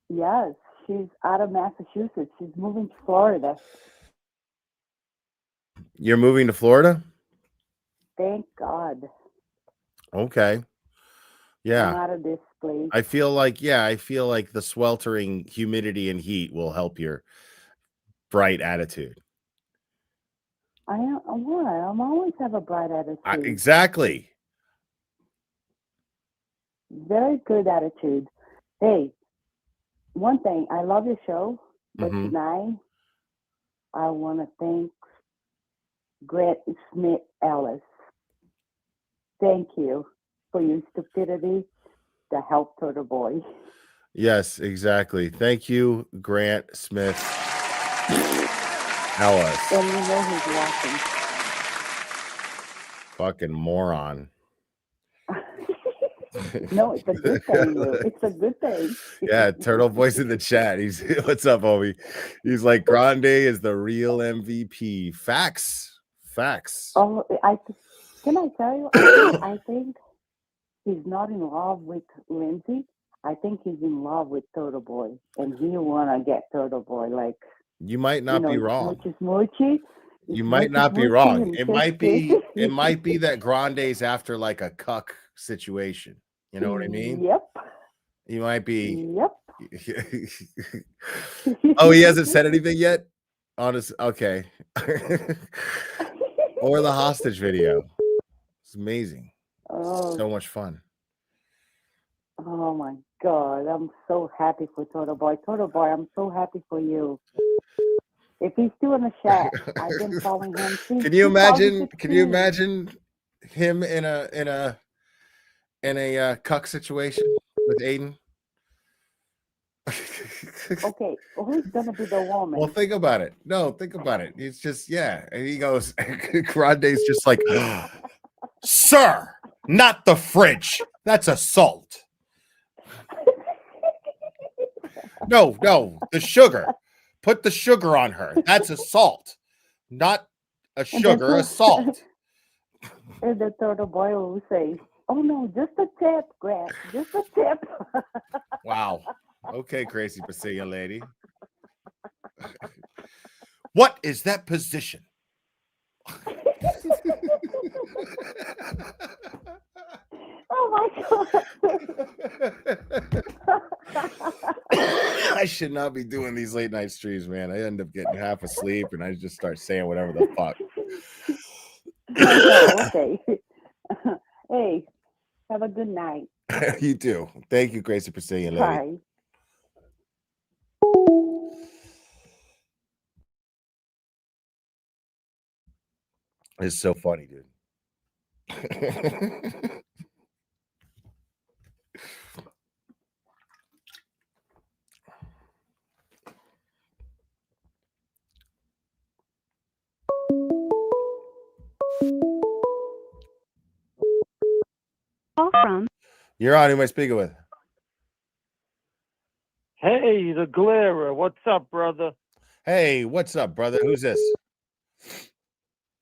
S22: Yes, she's out of Massachusetts. She's moving to Florida.
S18: You're moving to Florida?
S22: Thank God.
S18: Okay. Yeah.
S22: I'm out of this place.
S18: I feel like the sweltering humidity and heat will help your bright attitude.
S22: I'm always have a bright attitude.
S18: Exactly.
S22: Very good attitude. Hey, one thing, I love your show, but
S18: Mhm.
S22: tonight I want to thank Grant Smith Ellis. Thank you for your stupidity to help Turtle Boy.
S18: Yes, exactly. Thank you, Grant Smith Ellis.
S22: And you know who's watching.
S18: Fucking moron.
S22: No, it's a good thing, Lou. It's a good thing.
S18: Yeah, Turtle Boy's in the chat. He's what's up, homie? He's like Grande is the real MVP. Facts.
S22: Oh, can I tell you? I think he's not in love with Lindsay. I think he's in love with Turtle Boy, and he wanna get Turtle Boy. Like,
S18: You might not be wrong.
S22: Smoochy.
S18: You might not be wrong. It might be that Grande's after like a cuck situation. You know what I mean?
S22: Yep.
S18: He might be.
S22: Yep.
S18: Oh, he hasn't said anything yet? Okay. Or the hostage video. It's amazing.
S22: Oh.
S18: So much fun.
S22: Oh my God, I'm so happy for Turtle Boy. Turtle Boy, I'm so happy for you. If he's still in the chat, I've been following him since
S18: Can you imagine?
S22: 2016.
S18: Can you imagine him in a cuck situation with Aiden?
S22: Okay, who's gonna be the woman?
S18: Well, think about it. No, think about it. It's just, yeah. And he goes, Grande's just like, sir, not the fridge. That's assault. No, the sugar. Put the sugar on her. That's assault. Not a sugar assault.
S22: And the Turtle Boy will say, oh no, just a tip, Grant. Just a tip.
S18: Wow. Okay, crazy Pasilla lady. What is that position?
S22: Oh my God.
S18: I should not be doing these late night streams, man. I end up getting half asleep and I just start saying whatever the fuck.
S22: Okay. Hey, have a good night.
S18: You do. Thank you, Gracie Priscilla lady.
S22: Bye.
S18: It's so funny, dude.
S19: Call from.
S18: You're on. Who am I speaking with?
S1: Hey, the Glare. What's up, brother?
S18: Hey, what's up, brother? Who's this?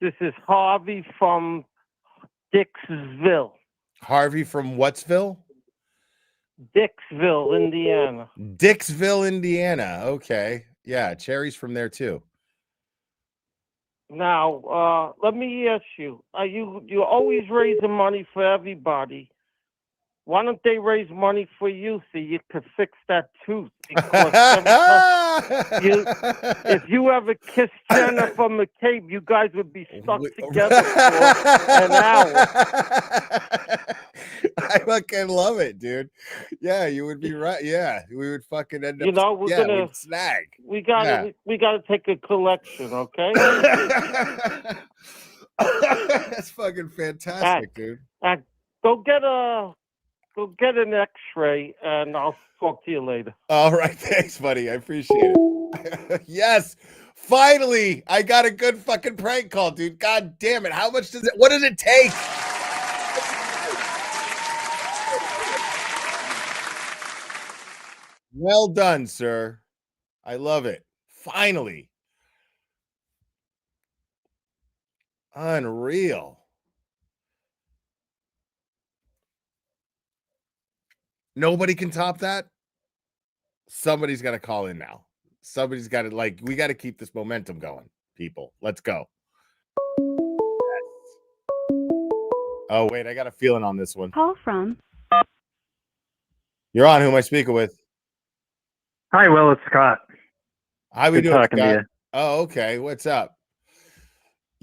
S1: This is Harvey from Dixville.
S18: Harvey from What'sville?
S1: Dixville, Indiana.
S18: Dixville, Indiana. Okay. Yeah, Cherry's from there too.
S1: Now, let me ask you: you're always raising money for everybody? Why don't they raise money for you so you could fix that tooth? Because if you ever kissed Jennifer McCabe, you guys would be stuck together for an hour.
S18: I fucking love it, dude. Yeah, you would be right. Yeah, we would fucking end up.
S1: You know,
S18: we'd snag.
S1: We gotta take a collection, okay?
S18: That's fucking fantastic, dude.
S1: Go get an X-ray, and I'll talk to you later.
S18: All right, thanks, buddy. I appreciate it. Yes, finally, I got a good fucking prank call, dude. God damn it! What does it take? Well done, sir. I love it. Finally. Unreal. Nobody can top that. Somebody's got to call in now. Somebody's got to, we got to keep this momentum going, people. Let's go. Oh, wait, I got a feeling on this one.
S19: Call from.
S18: You're on. Who am I speaking with?
S2: Hi, Will. It's Scott.
S18: How we
S2: Good
S18: doing,
S2: talking to
S18: Scott?
S2: you.
S18: Oh, okay. What's up?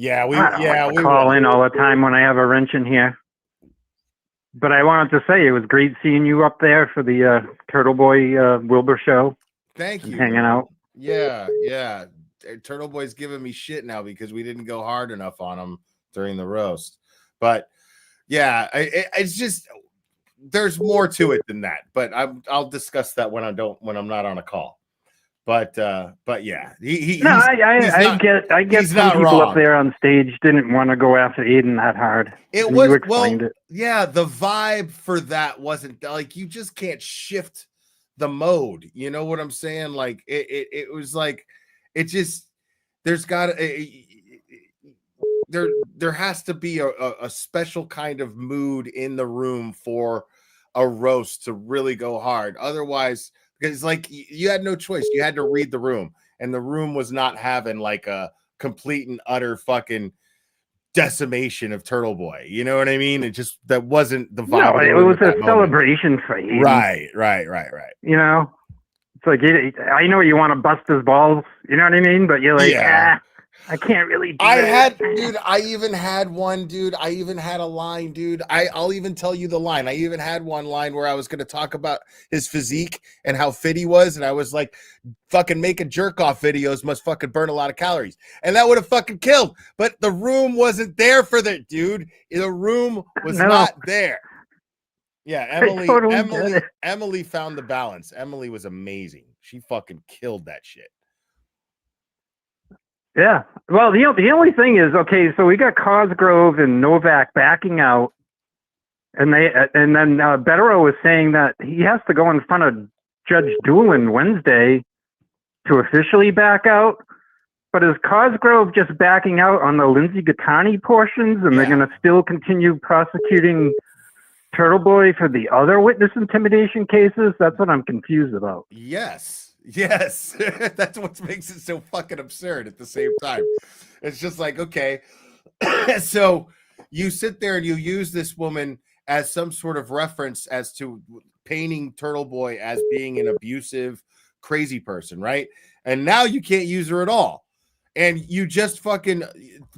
S18: Yeah, we
S2: call in all the time when I have a wrench in here. But I wanted to say it was great seeing you up there for the Turtle Boy Wilbur show.
S18: Thank you.
S2: Hanging
S18: man.
S2: out.
S18: Yeah. Turtle Boy's giving me shit now because we didn't go hard enough on him during the roast. But yeah, it's just there's more to it than that. But I'll discuss that when I'm not on a call. But yeah,
S2: I get some people
S18: wrong.
S2: up there on stage didn't want to go after Aiden that hard.
S18: It
S2: and
S18: was
S2: you explained it.
S18: Yeah, the vibe for that wasn't like you just can't shift the mode. You know what I'm saying? Like it was like it just there's got there has to be a special kind of mood in the room for a roast to really go hard. Otherwise, because like you had no choice, you had to read the room, and the room was not having like a complete and utter fucking decimation of Turtle Boy. You know what I mean? It just that wasn't the vibe.
S2: No, it was a celebration for Aiden.
S18: Right.
S2: You know, it's like I know you want to bust his balls. You know what I mean? But you're like, I can't really.
S18: I even had a line, dude. I'll even tell you the line. I even had one line where I was going to talk about his physique and how fit he was, and I was like, "Fucking making jerk off videos must fucking burn a lot of calories," and that would have fucking killed. But the room wasn't there for that, dude. The room was not there. Yeah, Emily found the balance. Emily was amazing. She fucking killed that shit.
S2: Yeah. Well, the only thing is, okay, so we got Cosgrove and Novak backing out, and then Bettero was saying that he has to go in front of Judge Doolin Wednesday to officially back out. But is Cosgrove just backing out on the Lindsay Gattani portions, and they're going to still continue prosecuting Turtle Boy for the other witness intimidation cases? That's what I'm confused about.
S18: Yes. That's what makes it so fucking absurd at the same time. It's just like, okay, so you sit there and you use this woman as some sort of reference as to painting Turtle Boy as being an abusive, crazy person, right? And now you can't use her at all. And you just fucking,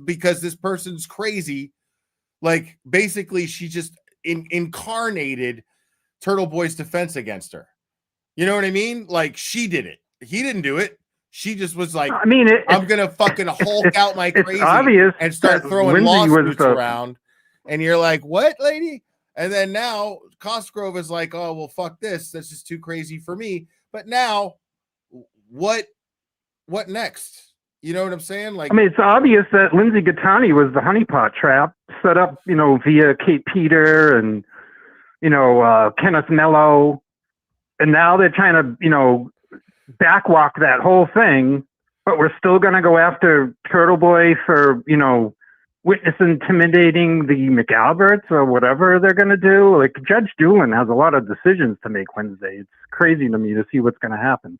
S18: because this person's crazy, like basically she just incarnated Turtle Boy's defense against her. You know what I mean? Like she did it. He didn't do it. She just was like, I'm gonna fucking Hulk out my crazy and start throwing lawsuits around. And you're like, what, lady? And then now Cosgrove is like, oh well, fuck this. That's just too crazy for me. But now, what next? You know what I'm saying? Like,
S2: I mean, it's obvious that Lindsay Gattani was the honeypot trap set up, via Kate Peter and Kenneth Mello. And now they're trying to, backwalk that whole thing, but we're still going to go after Turtle Boy for, witness intimidating the McAlberts or whatever they're going to do. Like, Judge Doolin has a lot of decisions to make Wednesday. It's crazy to me to see what's going to happen.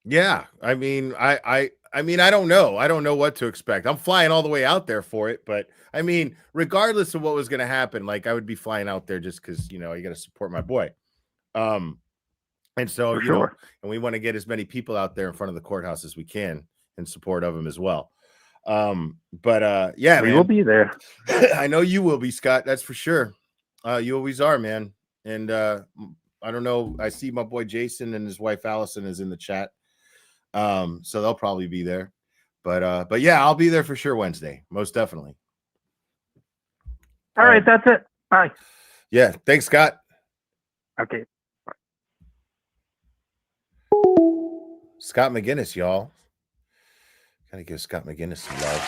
S18: Yeah. I mean, I don't know. I don't know what to expect. I'm flying all the way out there for it, but I mean, regardless of what was going to happen, like I would be flying out there just because, you got to support my boy. And so, and we want to get as many people out there in front of the courthouse as we can in support of him as well. But yeah,
S2: we will be there.
S18: I know you will be, Scott. That's for sure. You always are, man. And I don't know. I see my boy Jason and his wife Allison is in the chat. So they'll probably be there. But yeah, I'll be there for sure Wednesday, most definitely.
S2: All right, that's it. Bye.
S18: Yeah, thanks, Scott.
S2: Okay.
S18: Scott McGinnis, y'all. Gotta give Scott McGinnis some love.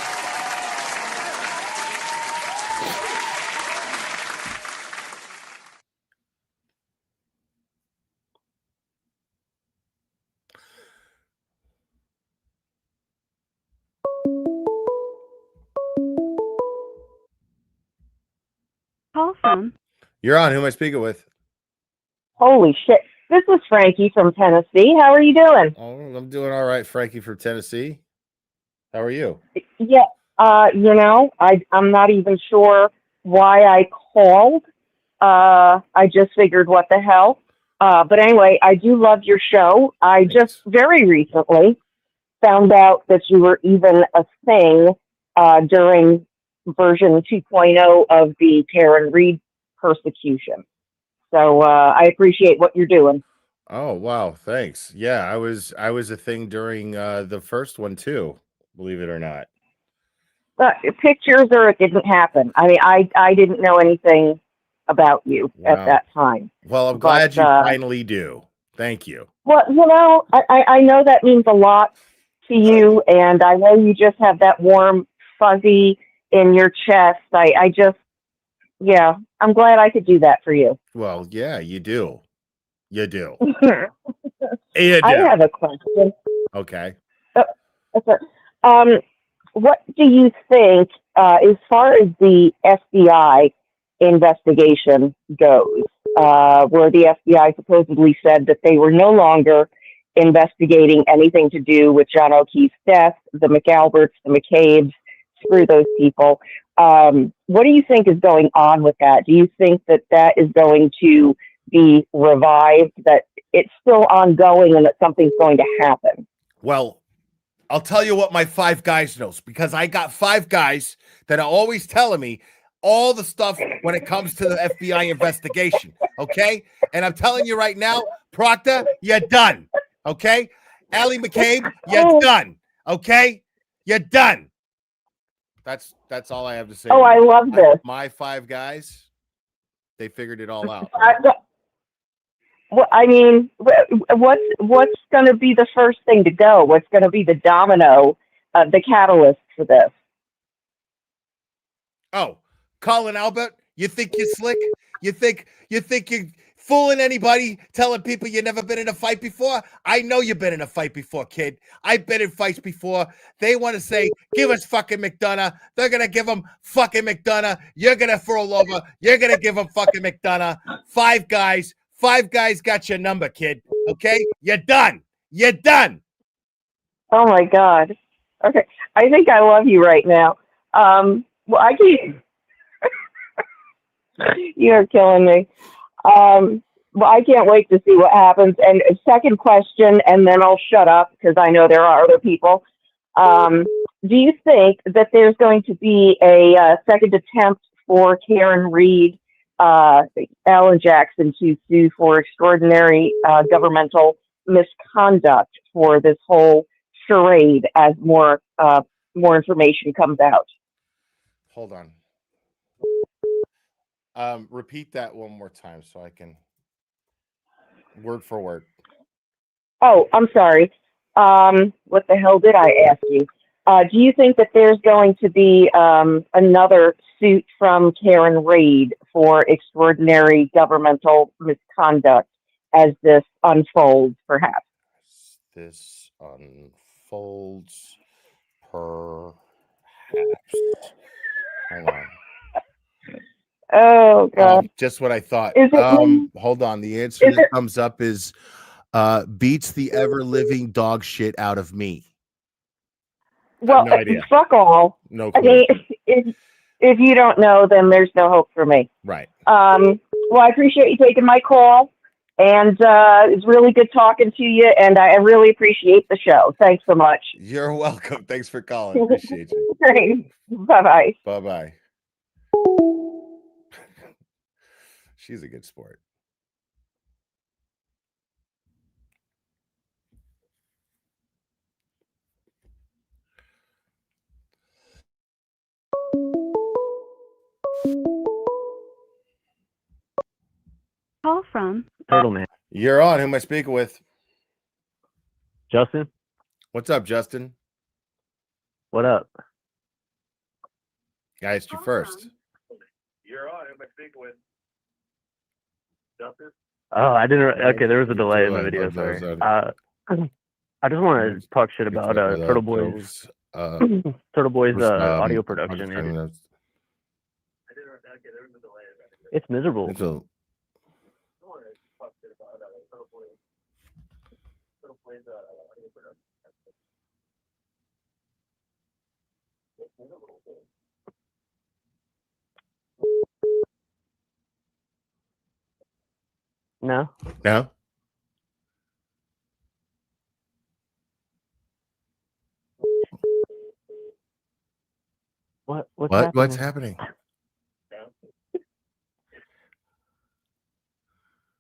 S19: Call from.
S18: You're on. Who am I speaking with?
S3: Holy shit. This is Frankie from Tennessee. How are you doing?
S18: Oh, I'm doing all right, Frankie from Tennessee. How are you?
S3: Yeah, I'm not even sure why I called. I just figured, what the hell? But anyway, I do love your show. I just very recently found out that you were even a thing during version 2.0 of the Karen Reed persecution. So I appreciate what you're doing.
S18: Oh wow, thanks. Yeah, I was a thing during the first one too, believe it or not.
S3: Pictures or it didn't happen. I mean, I didn't know anything about you at that time.
S18: Well, I'm
S3: But,
S18: glad you finally do. Thank you.
S3: Well, I know that means a lot to you, and I know you just have that warm fuzzy in your chest. I just, yeah, I'm glad I could do that for you.
S18: Well, yeah, you do. You do.
S3: I have a question.
S18: Okay.
S3: Okay. What do you think, as far as the FBI investigation goes, where the FBI supposedly said that they were no longer investigating anything to do with John O'Keefe's death, the McAlberts, the McCabe's, screw those people. What do you think is going on with that? Do you think that that is going to be revived, that it's still ongoing and that something's going to happen?
S18: Well, I'll tell you what my 5 guys knows, because I got 5 guys that are always telling me all the stuff when it comes to the FBI investigation. Okay. And I'm telling you right now, Proctor, you're done. Okay. Allie McCabe, you're done. Okay. You're done. That's all I have to say.
S3: Oh, I love this.
S18: My 5 guys, they figured it all out.
S3: Well, I mean, what's going to be the first thing to go? What's going to be the domino, the catalyst for this?
S18: Oh, Colin Albert, you think you're slick? You think you're fooling anybody, telling people you've never been in a fight before? I know you've been in a fight before, kid. I've been in fights before. They want to say, give us fucking McDonough. They're going to give them fucking McDonough. You're going to roll over. You're going to give them fucking McDonough. 5 guys. 5 guys got your number, kid. Okay? You're done. You're done.
S3: Oh, my God. Okay. I think I love you right now. Well, I can't. You're killing me. Well, I can't wait to see what happens. And a second question, and then I'll shut up because I know there are other people. Do you think that there's going to be a second attempt for Karen Reed, Alan Jackson, to sue for extraordinary governmental misconduct for this whole charade as more information comes out?
S18: Hold on. Repeat that one more time so I can word for word.
S3: Oh, I'm sorry. What the hell did I ask you? Do you think that there's going to be another suit from Karen Reed for extraordinary governmental misconduct as this unfolds, perhaps?
S18: This unfolds, perhaps. Hold on.
S3: Oh, God.
S18: Just what I thought.
S3: Is it
S18: hold on. The answer that comes up is beats the ever-living dog shit out of me.
S3: Well,
S18: no idea.
S3: Fuck all.
S18: No
S3: I
S18: clue.
S3: mean, if you don't know, then there's no hope for me.
S18: Right.
S3: Well, I appreciate you taking my call, and it's really good talking to you, and I really appreciate the show. Thanks so much.
S18: You're welcome. Thanks for calling. Appreciate you.
S3: Thanks. Bye-bye.
S18: Bye-bye. She's a good sport.
S19: Call from
S2: Turtle Man.
S18: You're on. Who am I speaking with?
S2: Justin?
S18: What's up, Justin?
S2: What up?
S18: I asked you first.
S5: You're on. Who am I speaking with? Justin?
S2: Oh, I didn't. Okay, there was a delay in the video.
S18: Delay.
S2: Sorry. I just want to talk shit about Turtle Boy's Turtle Boy's audio production. It's miserable. No.
S18: No. What's happening?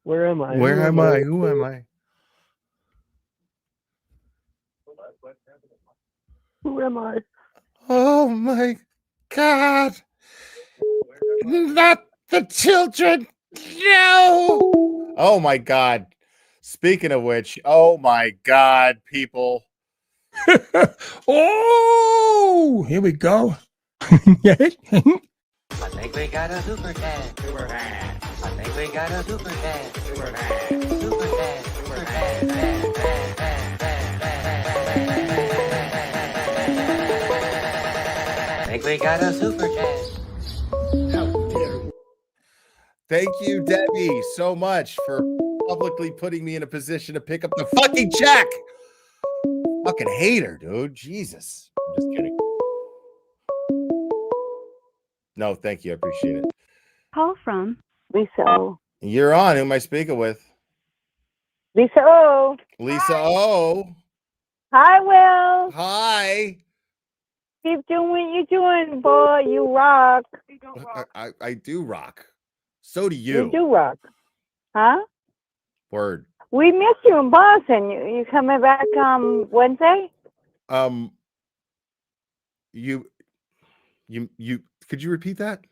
S21: Where am I?
S18: Where am I? Who am I?
S21: Who am I?
S18: Oh my God! Not the children! No! Oh my God! Speaking of which, oh my God, people!
S8: Oh, here we go.
S16: I think we got a super dad. Super dad. I think we got a super dad. Super dad. Super dad. Super dad. I think we got a super dad.
S18: Thank you, Debbie, so much for publicly putting me in a position to pick up the fucking check. Fucking hater, dude. Jesus. I'm just kidding. No, thank you. I appreciate it.
S19: Call from
S3: Lisa O.
S18: You're on. Who am I speaking with?
S3: Lisa O.
S18: Lisa O.
S3: Hi, Will.
S18: Hi.
S3: Keep doing what you're doing, boy. You rock.
S18: I do rock. So do you.
S3: You do rock. Huh?
S18: Word.
S3: We missed you in Boston. You coming back Wednesday?
S18: You could you repeat that?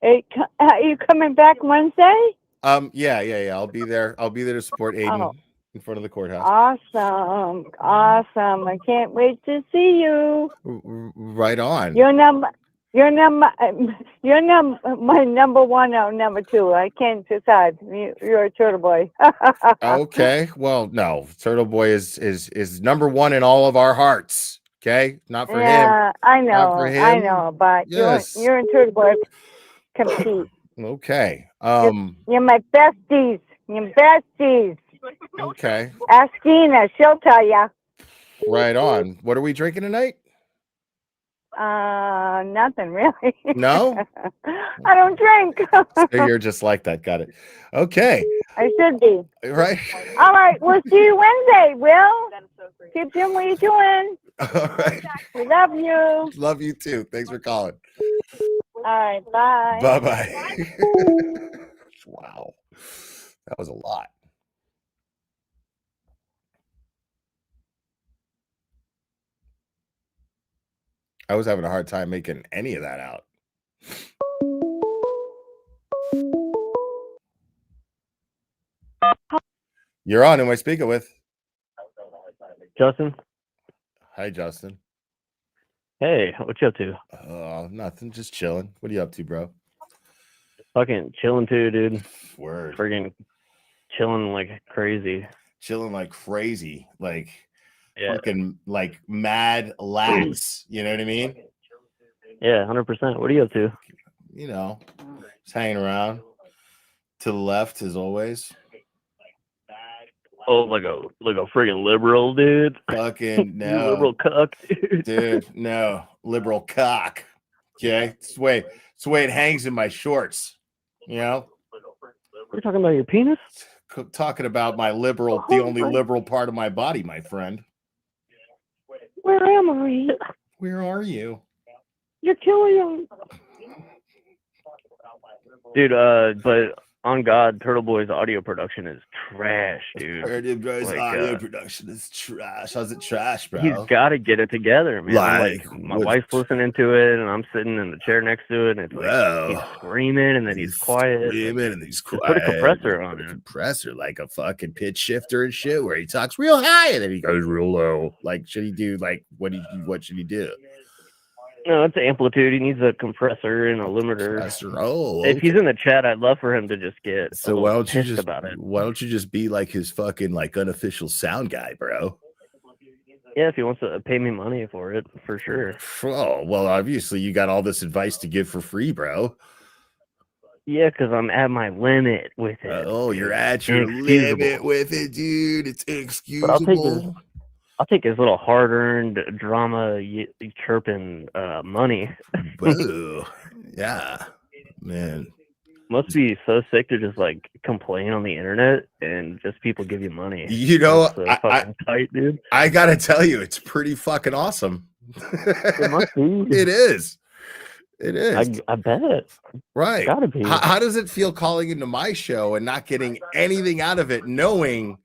S3: Are you coming back Wednesday?
S18: Yeah. I'll be there. I'll be there to support Aiden in front of the courthouse.
S3: Awesome. I can't wait to see you.
S18: Right on.
S3: You're my number one or number two. I can't decide. You're a turtle boy.
S18: Okay. Well, no, Turtle Boy is number one in all of our hearts. Okay, not for him.
S3: Yeah, I know.
S18: Not for him.
S3: I know, but
S18: yes.
S3: you're and turtle boy compete.
S18: Okay.
S3: You're my besties. Your besties.
S18: Okay.
S3: Ask Gina. She'll tell ya.
S18: Right on. What are we drinking tonight?
S3: Nothing really.
S18: No?
S3: I don't drink.
S18: So you're just like that. Got it. Okay.
S3: I should be.
S18: Right.
S3: All right. We'll see you Wednesday, Will. Keep doing what you're doing.
S18: All right.
S3: We love you.
S18: Love you too. Thanks for calling.
S3: All right. Bye.
S18: Bye-bye. Wow. That was a lot. I was having a hard time making any of that out. You're on. Who am I speaking with?
S9: Justin.
S18: Hi, Justin.
S9: Hey, what you up to?
S18: Nothing. Just chilling. What are you up to, bro?
S9: Fucking chilling too, dude.
S18: Word.
S9: Friggin' chilling like crazy.
S18: Chilling like crazy. Like,
S9: yeah.
S18: Fucking like mad lax. You know what I mean?
S9: Yeah, 100%. What are you up to?
S18: You know, just hanging around. To the left, as always.
S9: Oh, like a friggin' liberal, dude.
S18: Fucking no.
S9: Liberal cuck, dude.
S18: Dude, no. Liberal cock. Okay? It's the way it hangs in my shorts. You know?
S9: We're talking about your penis?
S18: Talking about my liberal, the only liberal part of my body, my friend.
S21: Where am I?
S18: Where are you?
S21: You're killing him.
S9: Dude, but on God, Turtle Boy's audio production is trash, dude.
S18: Turtle Boy's audio production is trash. How's it trash, bro?
S9: He's got to get it together, man.
S18: Like
S9: my wife's listening to it, and I'm sitting in the chair next to it, and it's like he's screaming, and then he's quiet.
S18: Screaming, and he's quiet.
S9: Put a compressor on it.
S18: Compressor, like a fucking pitch shifter and shit, where he talks real high, and then he goes real low. Like, should he do, like, what should he do?
S9: No, it's amplitude. He needs a compressor and a limiter.
S18: Okay.
S9: If he's in the chat, I'd love for him to just get
S18: so why don't you just
S9: about it.
S18: Why don't you just be like his fucking like unofficial sound guy, bro?
S9: Yeah, if he wants to pay me money for it, for sure.
S18: Oh, well, obviously you got all this advice to give for free, bro.
S9: Yeah, because I'm at my limit with it.
S18: Oh, you're at your limit with it, dude. It's inexcusable.
S9: I'll take his little hard-earned drama chirping money.
S18: Boo. Yeah, man.
S9: Must be so sick to just like complain on the internet and just people give you money.
S18: You know,
S9: tight, dude.
S18: I gotta tell you, it's pretty fucking awesome.
S9: It must be.
S18: It is. It is.
S9: I bet.
S18: Right.
S9: Gotta be.
S18: How does it feel calling into my show and not getting anything out of it, knowing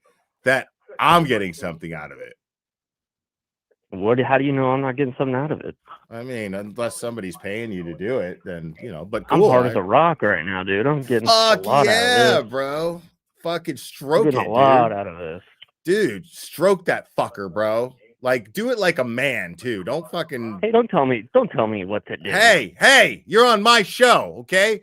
S18: that I'm getting something out of it?
S9: How do you know I'm not getting something out of it?
S18: I mean, unless somebody's paying you to do it, then but
S9: I'm
S18: cool.
S9: hard as a rock right now, dude. I'm getting a lot out of this.
S18: Bro. Fucking
S9: I'm
S18: stroke
S9: getting
S18: it,
S9: a lot
S18: dude.
S9: out of this.
S18: Dude, stroke that fucker, bro. Like, do it like a man, too. Don't fucking.
S9: Hey, don't tell me what to do.
S18: Hey, you're on my show, okay?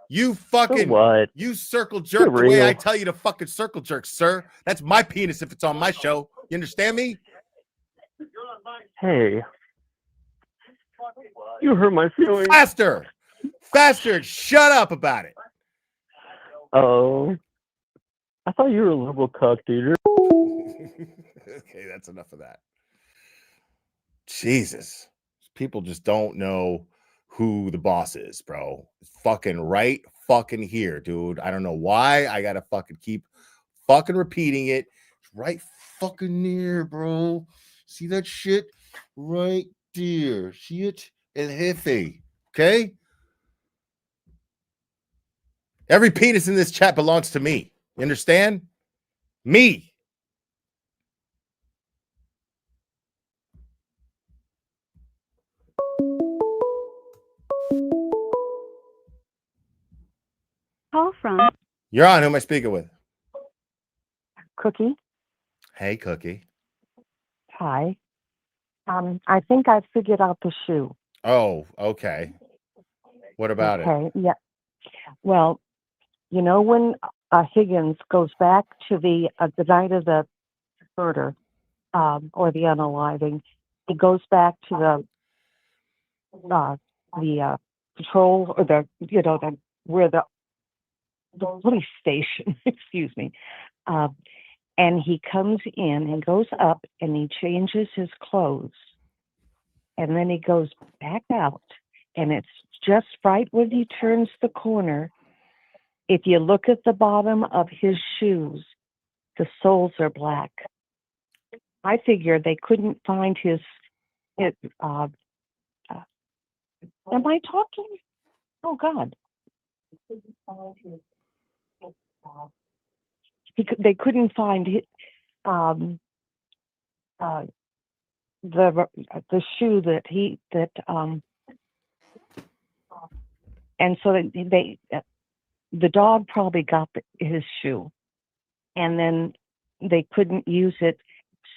S18: You fucking
S9: what?
S18: You circle jerk the way I tell you to fucking circle jerk, sir. That's my penis if it's on my show. You understand me?
S9: Hey, you hurt my feelings.
S18: Faster. Shut up about it.
S9: Oh, I thought you were a liberal cuck, dude.
S18: Okay, that's enough of that. Jesus. People just don't know who the boss is, bro. It's fucking right fucking here, dude. I don't know why I gotta fucking keep fucking repeating it. It's right fucking near, bro. See that shit? Right there. See it? El Jefe. Okay? Every penis in this chat belongs to me. You understand? Me.
S19: Call from.
S18: You're on. Who am I speaking with?
S10: Cookie.
S18: Hey, Cookie.
S10: Hi. I think I figured out the shoe.
S18: Oh, okay. What about it?
S10: Okay, yeah. Well, you know when Higgins goes back to the night of the murder, or the unaliving, he goes back to the patrol or where the police station, excuse me, and he comes in and goes up and he changes his clothes, and then he goes back out, and it's just right when he turns the corner. If you look at the bottom of his shoes, the soles are black. I figured they couldn't find his. Am I talking? Oh God! They couldn't find it. The shoe and so the dog probably got his shoe, and then they couldn't use it.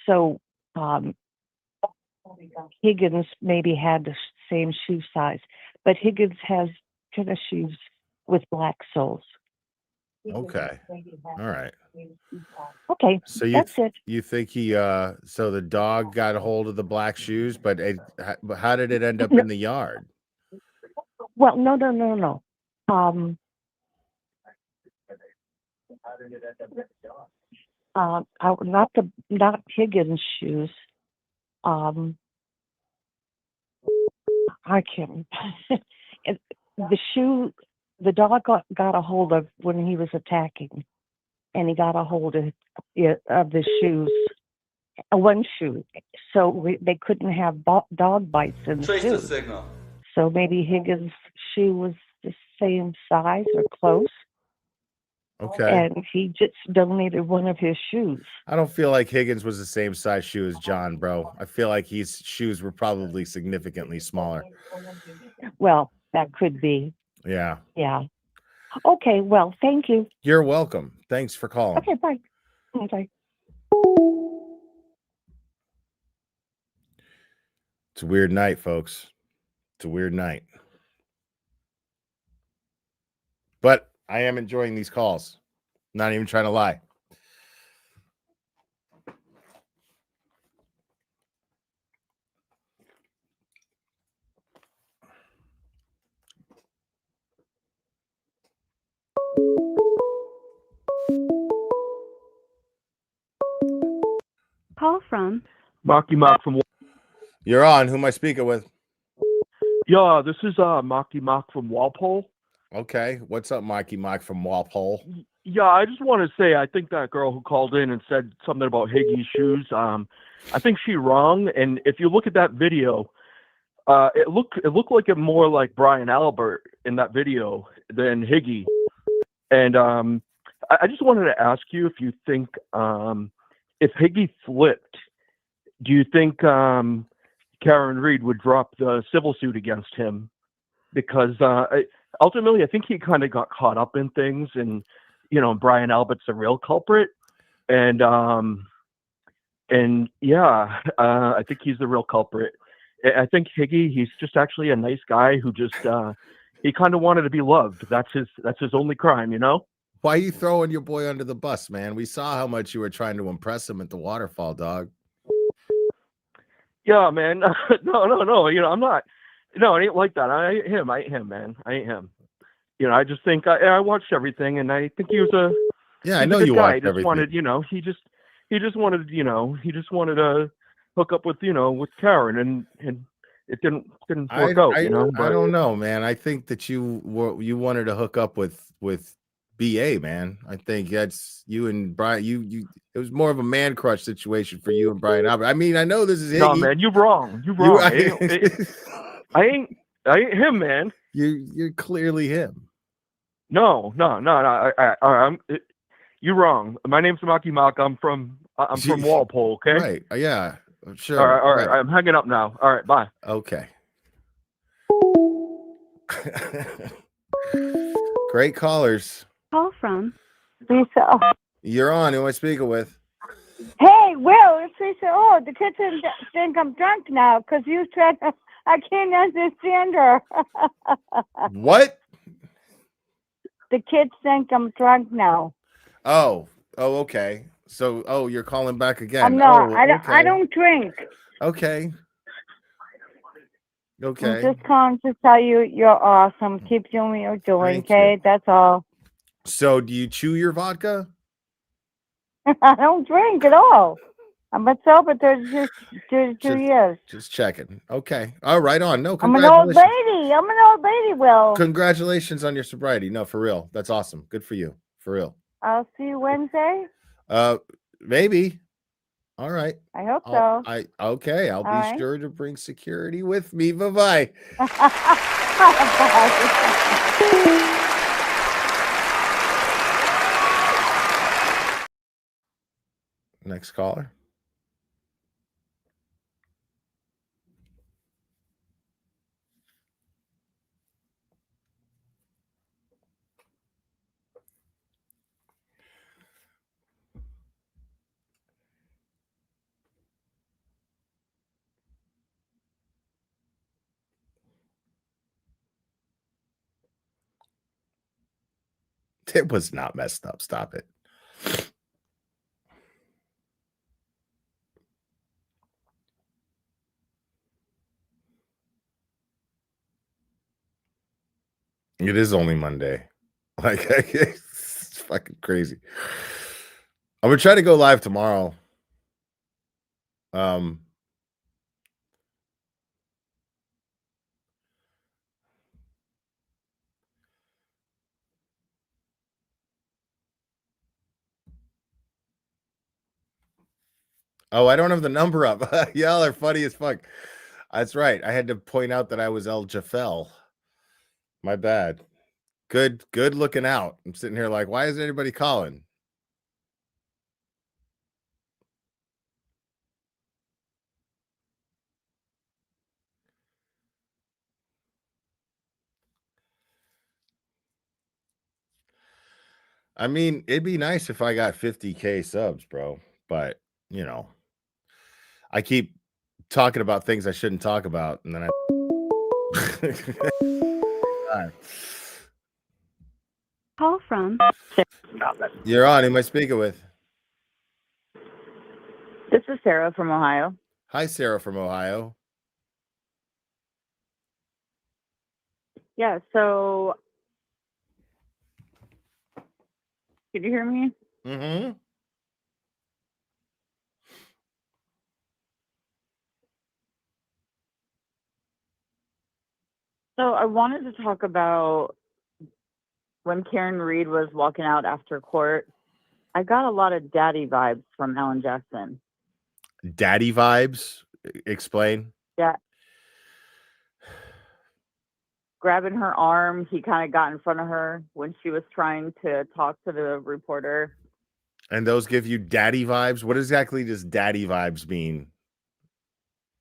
S10: So Higgins maybe had the same shoe size, but Higgins has tennis shoes with black soles.
S18: Okay. All right.
S10: Okay.
S18: So
S10: that's it.
S18: You think he so the dog got a hold of the black shoes, but how did it end up in the yard?
S10: Well, no. Not Higgins' shoes. I can't. The shoe the dog got a hold of when he was attacking, and he got a hold of the shoes, one shoe. So they couldn't have dog bites in the shoe.
S12: Signal.
S10: So maybe Higgins' shoe was the same size or close.
S18: Okay.
S10: And he just donated one of his shoes.
S18: I don't feel like Higgins was the same size shoe as John, bro. I feel like his shoes were probably significantly smaller.
S10: Well, that could be.
S18: Yeah.
S10: Yeah. Okay, well, thank you.
S18: You're welcome. Thanks for calling.
S10: Okay, bye. Bye.
S18: It's a weird night, folks. It's a weird night. But I am enjoying these calls. Not even trying to lie.
S19: Call from
S12: Marky Mark from.
S18: You're on. Who am I speaking with?
S12: Yeah, this is Marky Mark from Walpole.
S18: Okay. What's up, Marky Mark from Walpole?
S12: Yeah, I just want to say I think that girl who called in and said something about Higgy's shoes, I think she wrong. And if you look at that video, it looked like it more like Brian Albert in that video than Higgy. And I just wanted to ask you if you think if Higgy flipped, do you think Karen Reed would drop the civil suit against him? Because ultimately, I think he kind of got caught up in things, and Brian Albert's the real culprit, and yeah, I think he's the real culprit. I think Higgy, he's just actually a nice guy who just he kind of wanted to be loved. That's his only crime,
S18: Why are you throwing your boy under the bus, man? We saw how much you were trying to impress him at the waterfall, dog.
S12: Yeah, man. No. I'm not. No, it ain't like that. I ain't him, man. I ain't him. I just think I watched everything, and I think he was a
S18: I know
S12: good
S18: you
S12: guy.
S18: watched
S12: Just
S18: everything.
S12: wanted, he just wanted, he just wanted to hook up with, with Karen, and it didn't work out,
S18: I
S12: But
S18: don't know, man. I think that you wanted to hook up with BA, man. I think that's you and Brian. You it was more of a man crush situation for you and Brian Albert. I mean, I know this is Higgy.
S12: No, man, you're wrong. You're wrong. I ain't him, man.
S18: You're clearly him.
S12: No. You're wrong. My name's Maki Mak. I'm from Walpole. Okay.
S18: Right. Yeah. Sure.
S12: All right. I'm hanging up now. All right. Bye.
S18: Okay. Great callers.
S19: Call from
S3: Lisa.
S18: You're on. Who am I speaking with?
S6: Hey, Will, it's Lisa. Oh, the kids think I'm drunk now because you said I can't understand her.
S18: What?
S6: The kids think I'm drunk now.
S18: Oh, okay. So, you're calling back again.
S6: I'm not.
S18: Oh,
S6: I don't drink.
S18: Okay.
S6: I'm just calling to tell you you're awesome. Keep doing what you're doing, okay? That's all.
S18: So, do you chew your vodka?
S6: I don't drink at all. I'm been sober 32 years.
S18: Just checking. Okay. All right. On. No,
S6: I'm an old
S18: congratulations.
S6: lady. I'm an old lady, Will.
S18: Congratulations on your sobriety. No, for real. That's awesome. Good for you. For real.
S6: I'll see you Wednesday.
S18: Maybe. All right.
S6: I hope so.
S18: Okay. I'll be
S6: right.
S18: sure to bring security with me. Bye-bye. Next caller. It was not messed up. Stop it. It is only Monday. Like, it's fucking crazy. I'm gonna try to go live tomorrow. Oh, I don't have the number up. Y'all are funny as fuck. That's right. I had to point out that I was El Jafel. My bad. Good looking out. I'm sitting here like, why isn't anybody calling? I mean, it'd be nice if I got 50K subs, bro. But, I keep talking about things I shouldn't talk about. And then I.
S19: Call from.
S18: You're on. Who am I speaking with?
S3: This is Sarah from Ohio.
S18: Hi, Sarah from Ohio.
S3: Yeah, so can you hear me?
S18: Mm-hmm.
S3: So I wanted to talk about
S4: when Karen Reed was walking out after court, I got a lot of daddy vibes from Alan Jackson.
S18: Daddy vibes? Explain.
S4: Yeah. Grabbing her arm, he kind of got in front of her when she was trying to talk to the reporter.
S18: And those give you daddy vibes? What exactly does daddy vibes mean?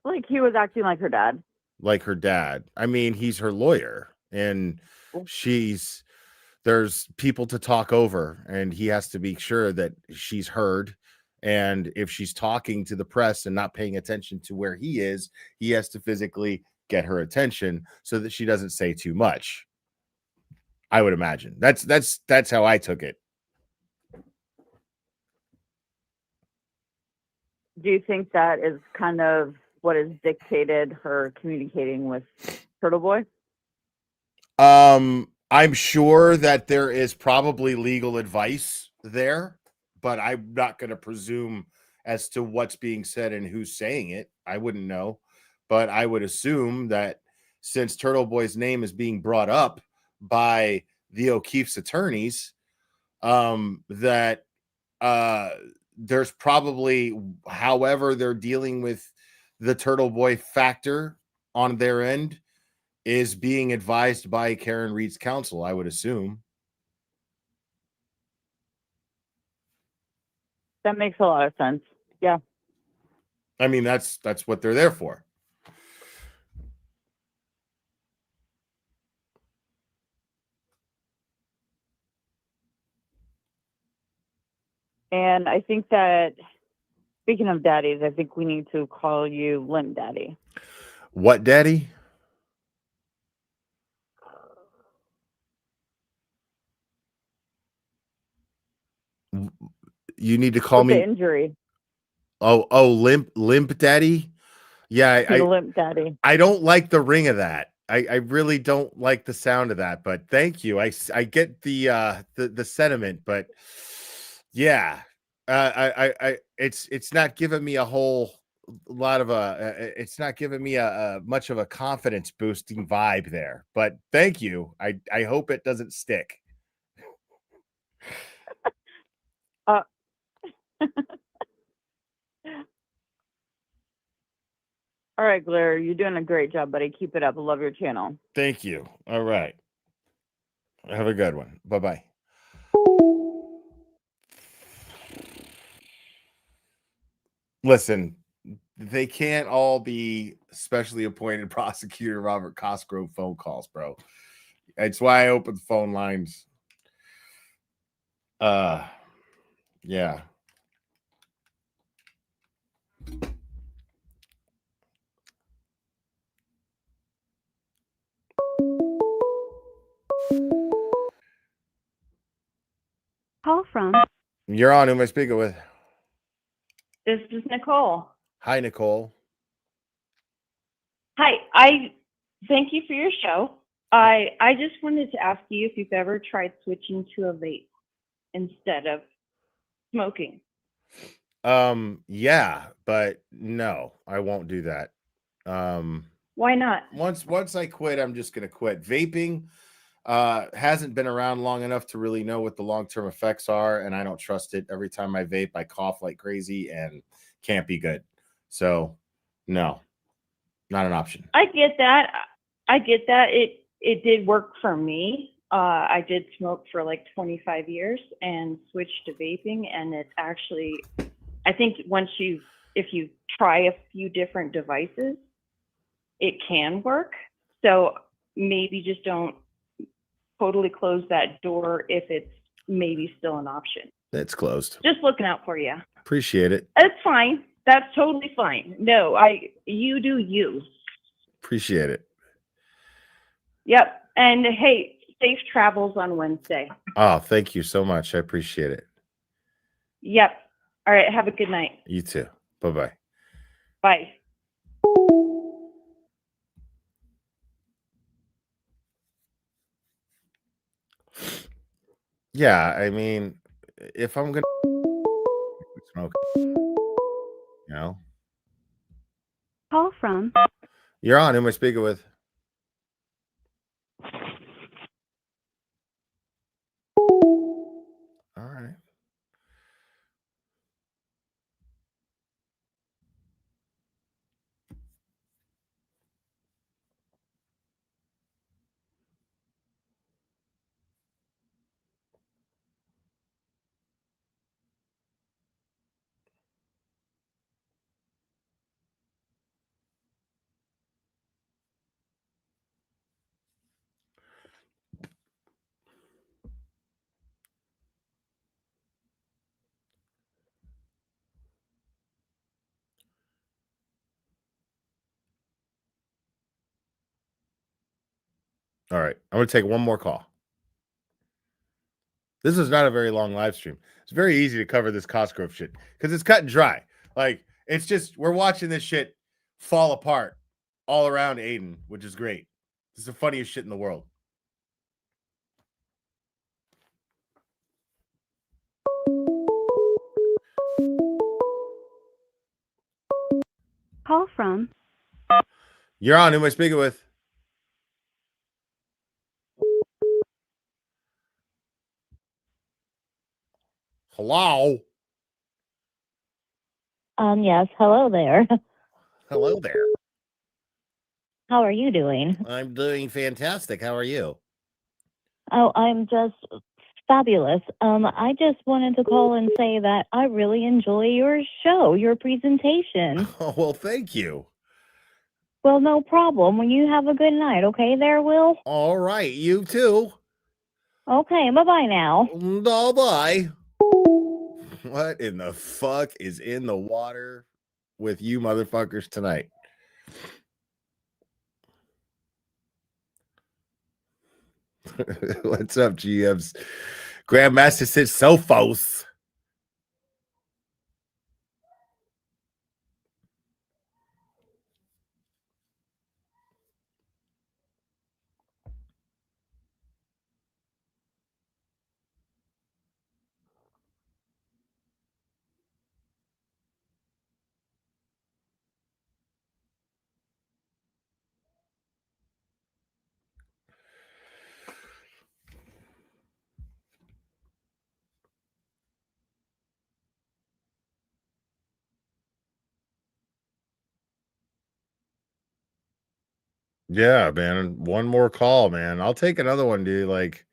S4: Like he was acting like her dad.
S18: Like her dad. I mean, he's her lawyer, and there's people to talk over, and he has to be sure that she's heard. And if she's talking to the press and not paying attention to where he is, he has to physically get her attention so that she doesn't say too much. I would imagine. That's how I took it.
S4: Do you think that is kind of what has dictated her communicating with Turtle Boy?
S18: I'm sure that there is probably legal advice there, but I'm not going to presume as to what's being said and who's saying it. I wouldn't know, but I would assume that since Turtle Boy's name is being brought up by the O'Keefe's attorneys, that there's probably, however they're dealing with the Turtle Boy factor on their end, is being advised by Karen Reed's counsel, I would assume.
S4: That makes a lot of sense. Yeah.
S18: I mean, that's what they're there for.
S4: And I think that, speaking of daddies, I think we need to call you Limp Daddy.
S18: What daddy? You need to call me
S4: the injury.
S18: Oh, limp daddy. Yeah,
S4: Limp Daddy.
S18: I don't like the ring of that. I really don't like the sound of that. But thank you. I get the sentiment. But yeah, it's not giving me a whole lot of it's not giving me a much of a confidence boosting vibe there. But thank you. I hope it doesn't stick.
S4: All right, Blair, you're doing a great job, buddy. Keep it up. I love your channel.
S18: Thank you. All right. Have a good one. Bye-bye. Listen, they can't all be specially appointed prosecutor Robert Cosgrove phone calls, bro. That's why I opened the phone lines. Yeah.
S19: Call from.
S18: You're on. Who am I speaking with?
S7: This is Nicole.
S18: Hi, Nicole.
S7: Hi, I thank you for your show. I just wanted to ask you if you've ever tried switching to a vape instead of smoking.
S18: Yeah, but no, I won't do that.
S7: Why not?
S18: Once I quit, I'm just gonna quit. Vaping hasn't been around long enough to really know what the long-term effects are, and I don't trust it. Every time I vape, I cough like crazy and can't be good. So no, not an option.
S7: I get that. It did work for me. I did smoke for like 25 years and switched to vaping, and it actually, I think if you try a few different devices, it can work. So maybe just don't totally close that door if it's maybe still an option.
S18: It's closed.
S7: Just looking out for you.
S18: Appreciate it.
S7: It's fine. That's totally fine. No, you do you.
S18: Appreciate it.
S7: Yep. And hey, safe travels on Wednesday.
S18: Oh, thank you so much. I appreciate it.
S7: Yep. All right. Have a good night.
S18: You too. Bye-bye.
S7: Bye.
S18: Yeah, I mean, if I'm gonna smoke, you know.
S19: Call from.
S18: You're on. Who am I speaking with? All right. I'm going to take one more call. This is not a very long live stream. It's very easy to cover this Cosgrove shit because it's cut and dry. Like, it's just, we're watching this shit fall apart all around Aiden, which is great. This is the funniest shit in the world.
S19: Call from.
S18: You're on. Who am I speaking with? Hello.
S13: Yes, hello there.
S18: Hello there.
S13: How are you doing?
S18: I'm doing fantastic. How are you?
S13: Oh, I'm just fabulous. I just wanted to call and say that I really enjoy your show, your presentation.
S18: Oh, well, thank you.
S13: Well, no problem. Well, you have a good night, okay there, Will?
S18: All right. You too.
S13: Okay, bye-bye now.
S18: Bye-bye. What in the fuck is in the water with you motherfuckers tonight? What's up, GMs? Grandmaster says Sophos. Yeah, man. One more call, man. I'll take another one, dude. Like,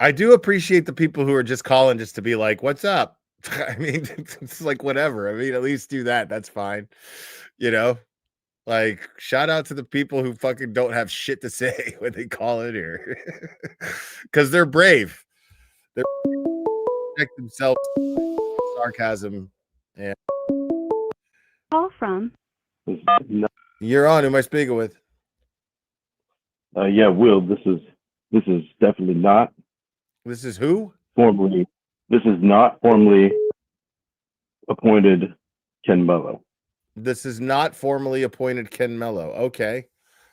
S18: I do appreciate the people who are just calling just to be like, what's up? I mean, it's like whatever. I mean, at least do that. That's fine. You know, like shout out to the people who fucking don't have shit to say when they call in here because they're brave. They protect themselves, sarcasm. Yeah.
S19: Call from.
S18: You're on. Who am I speaking with?
S14: Yeah, Will, this is definitely not.
S18: This is who?
S14: This is not formally appointed Ken Mello.
S18: This is not formally appointed Ken Mello. Okay.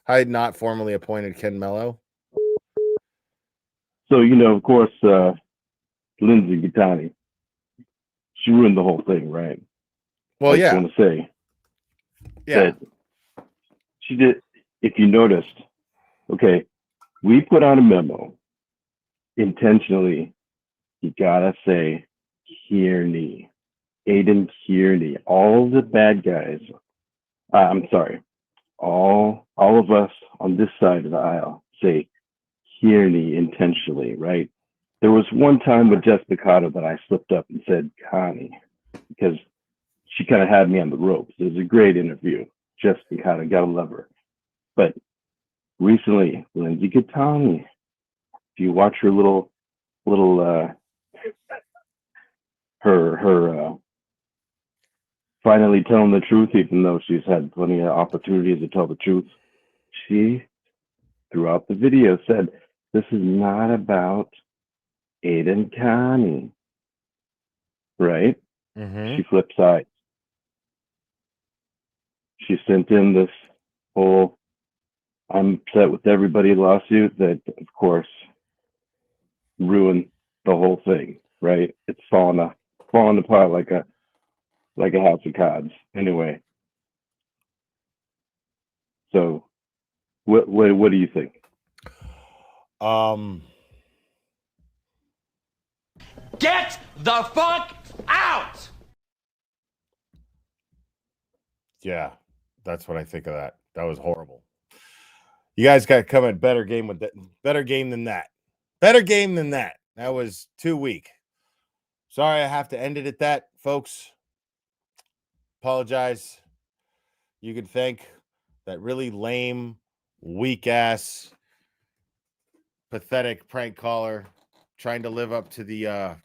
S18: I had not formally appointed Ken Mello.
S14: So, of course, Lindsay Gattani, she ruined the whole thing, right?
S18: Well,
S14: I
S18: yeah.
S14: just want to say
S18: that
S14: she did, if you noticed, okay, we put out a memo intentionally. You gotta say Kearney, Aiden Kearney, all the bad guys. I'm sorry, all of us on this side of the aisle say Kearney intentionally, right? There was one time with Jess Picado that I slipped up and said Connie because she kind of had me on the ropes. It was a great interview. Jess Picado, gotta love her. But recently, Lindsay Gattani, if you watch her little her finally telling the truth, even though she's had plenty of opportunities to tell the truth, she throughout the video said, this is not about Aiden Connie, right?
S18: Mm-hmm.
S14: She flipped sides. She sent in this whole I'm upset with everybody lawsuit that, of course, ruined the whole thing, right? It's falling apart like a house of cards. Anyway, so what do you think?
S16: Get the fuck out!
S18: Yeah, that's what I think of that. That was horrible. You guys got to come at better game with that. Better game than that. Better game than that. That was too weak. Sorry, I have to end it at that, folks. Apologize. You can thank that really lame, weak ass, pathetic prank caller trying to live up to the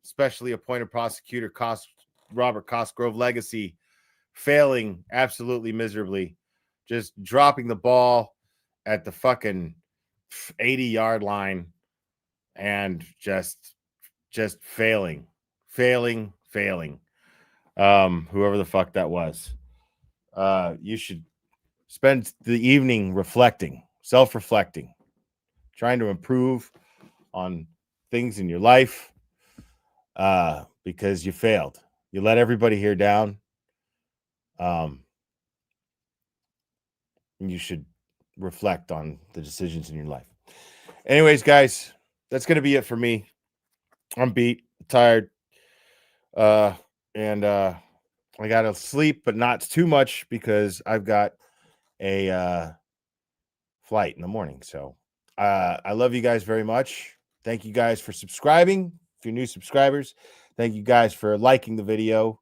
S18: specially appointed prosecutor Robert Cosgrove legacy, failing absolutely miserably. just dropping the ball at the fucking 80-yard line and just failing. Whoever the fuck that was. You should spend the evening self-reflecting, trying to improve on things in your life, because you failed. You let everybody here down. You should reflect on the decisions in your life. Anyways, guys, that's going to be it for me. I'm beat, tired, and I got to sleep, but not too much because I've got a flight in the morning. So I love you guys very much. Thank you guys for subscribing. If you're new subscribers, thank you guys for liking the video.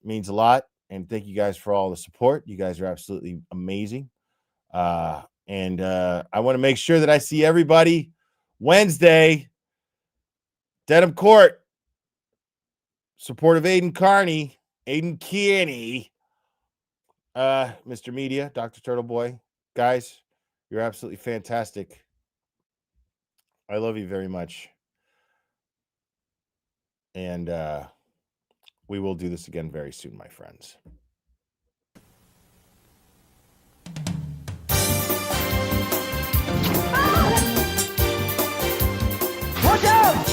S18: Means a lot. And thank you guys for all the support. You guys are absolutely amazing. And I want to make sure that I see everybody Wednesday, Dedham Court, support of Aiden Kearney, Mr. Media, Dr. Turtle Boy. Guys, you're absolutely fantastic. I love you very much. And we will do this again very soon, my friends.
S16: Watch out!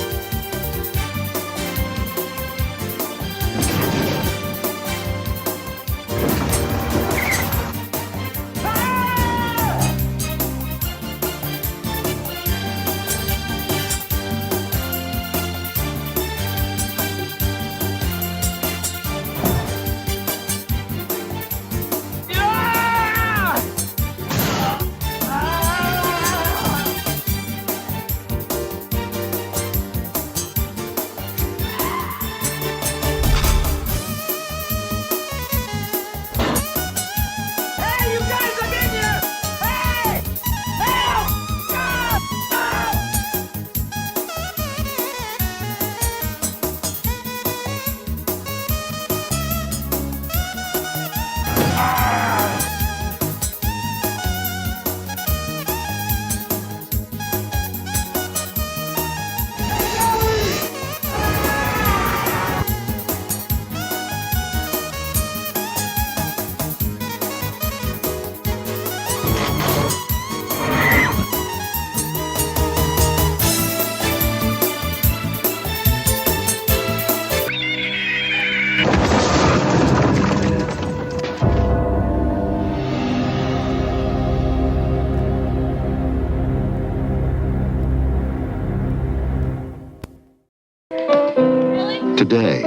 S11: Today,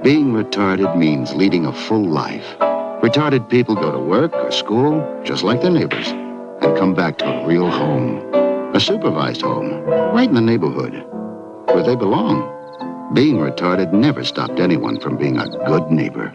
S11: being retarded means leading a full life. Retarded people go to work or school, just like their neighbors, and come back to a real home. A supervised home, right in the neighborhood, where they belong. Being retarded never stopped anyone from being a good neighbor.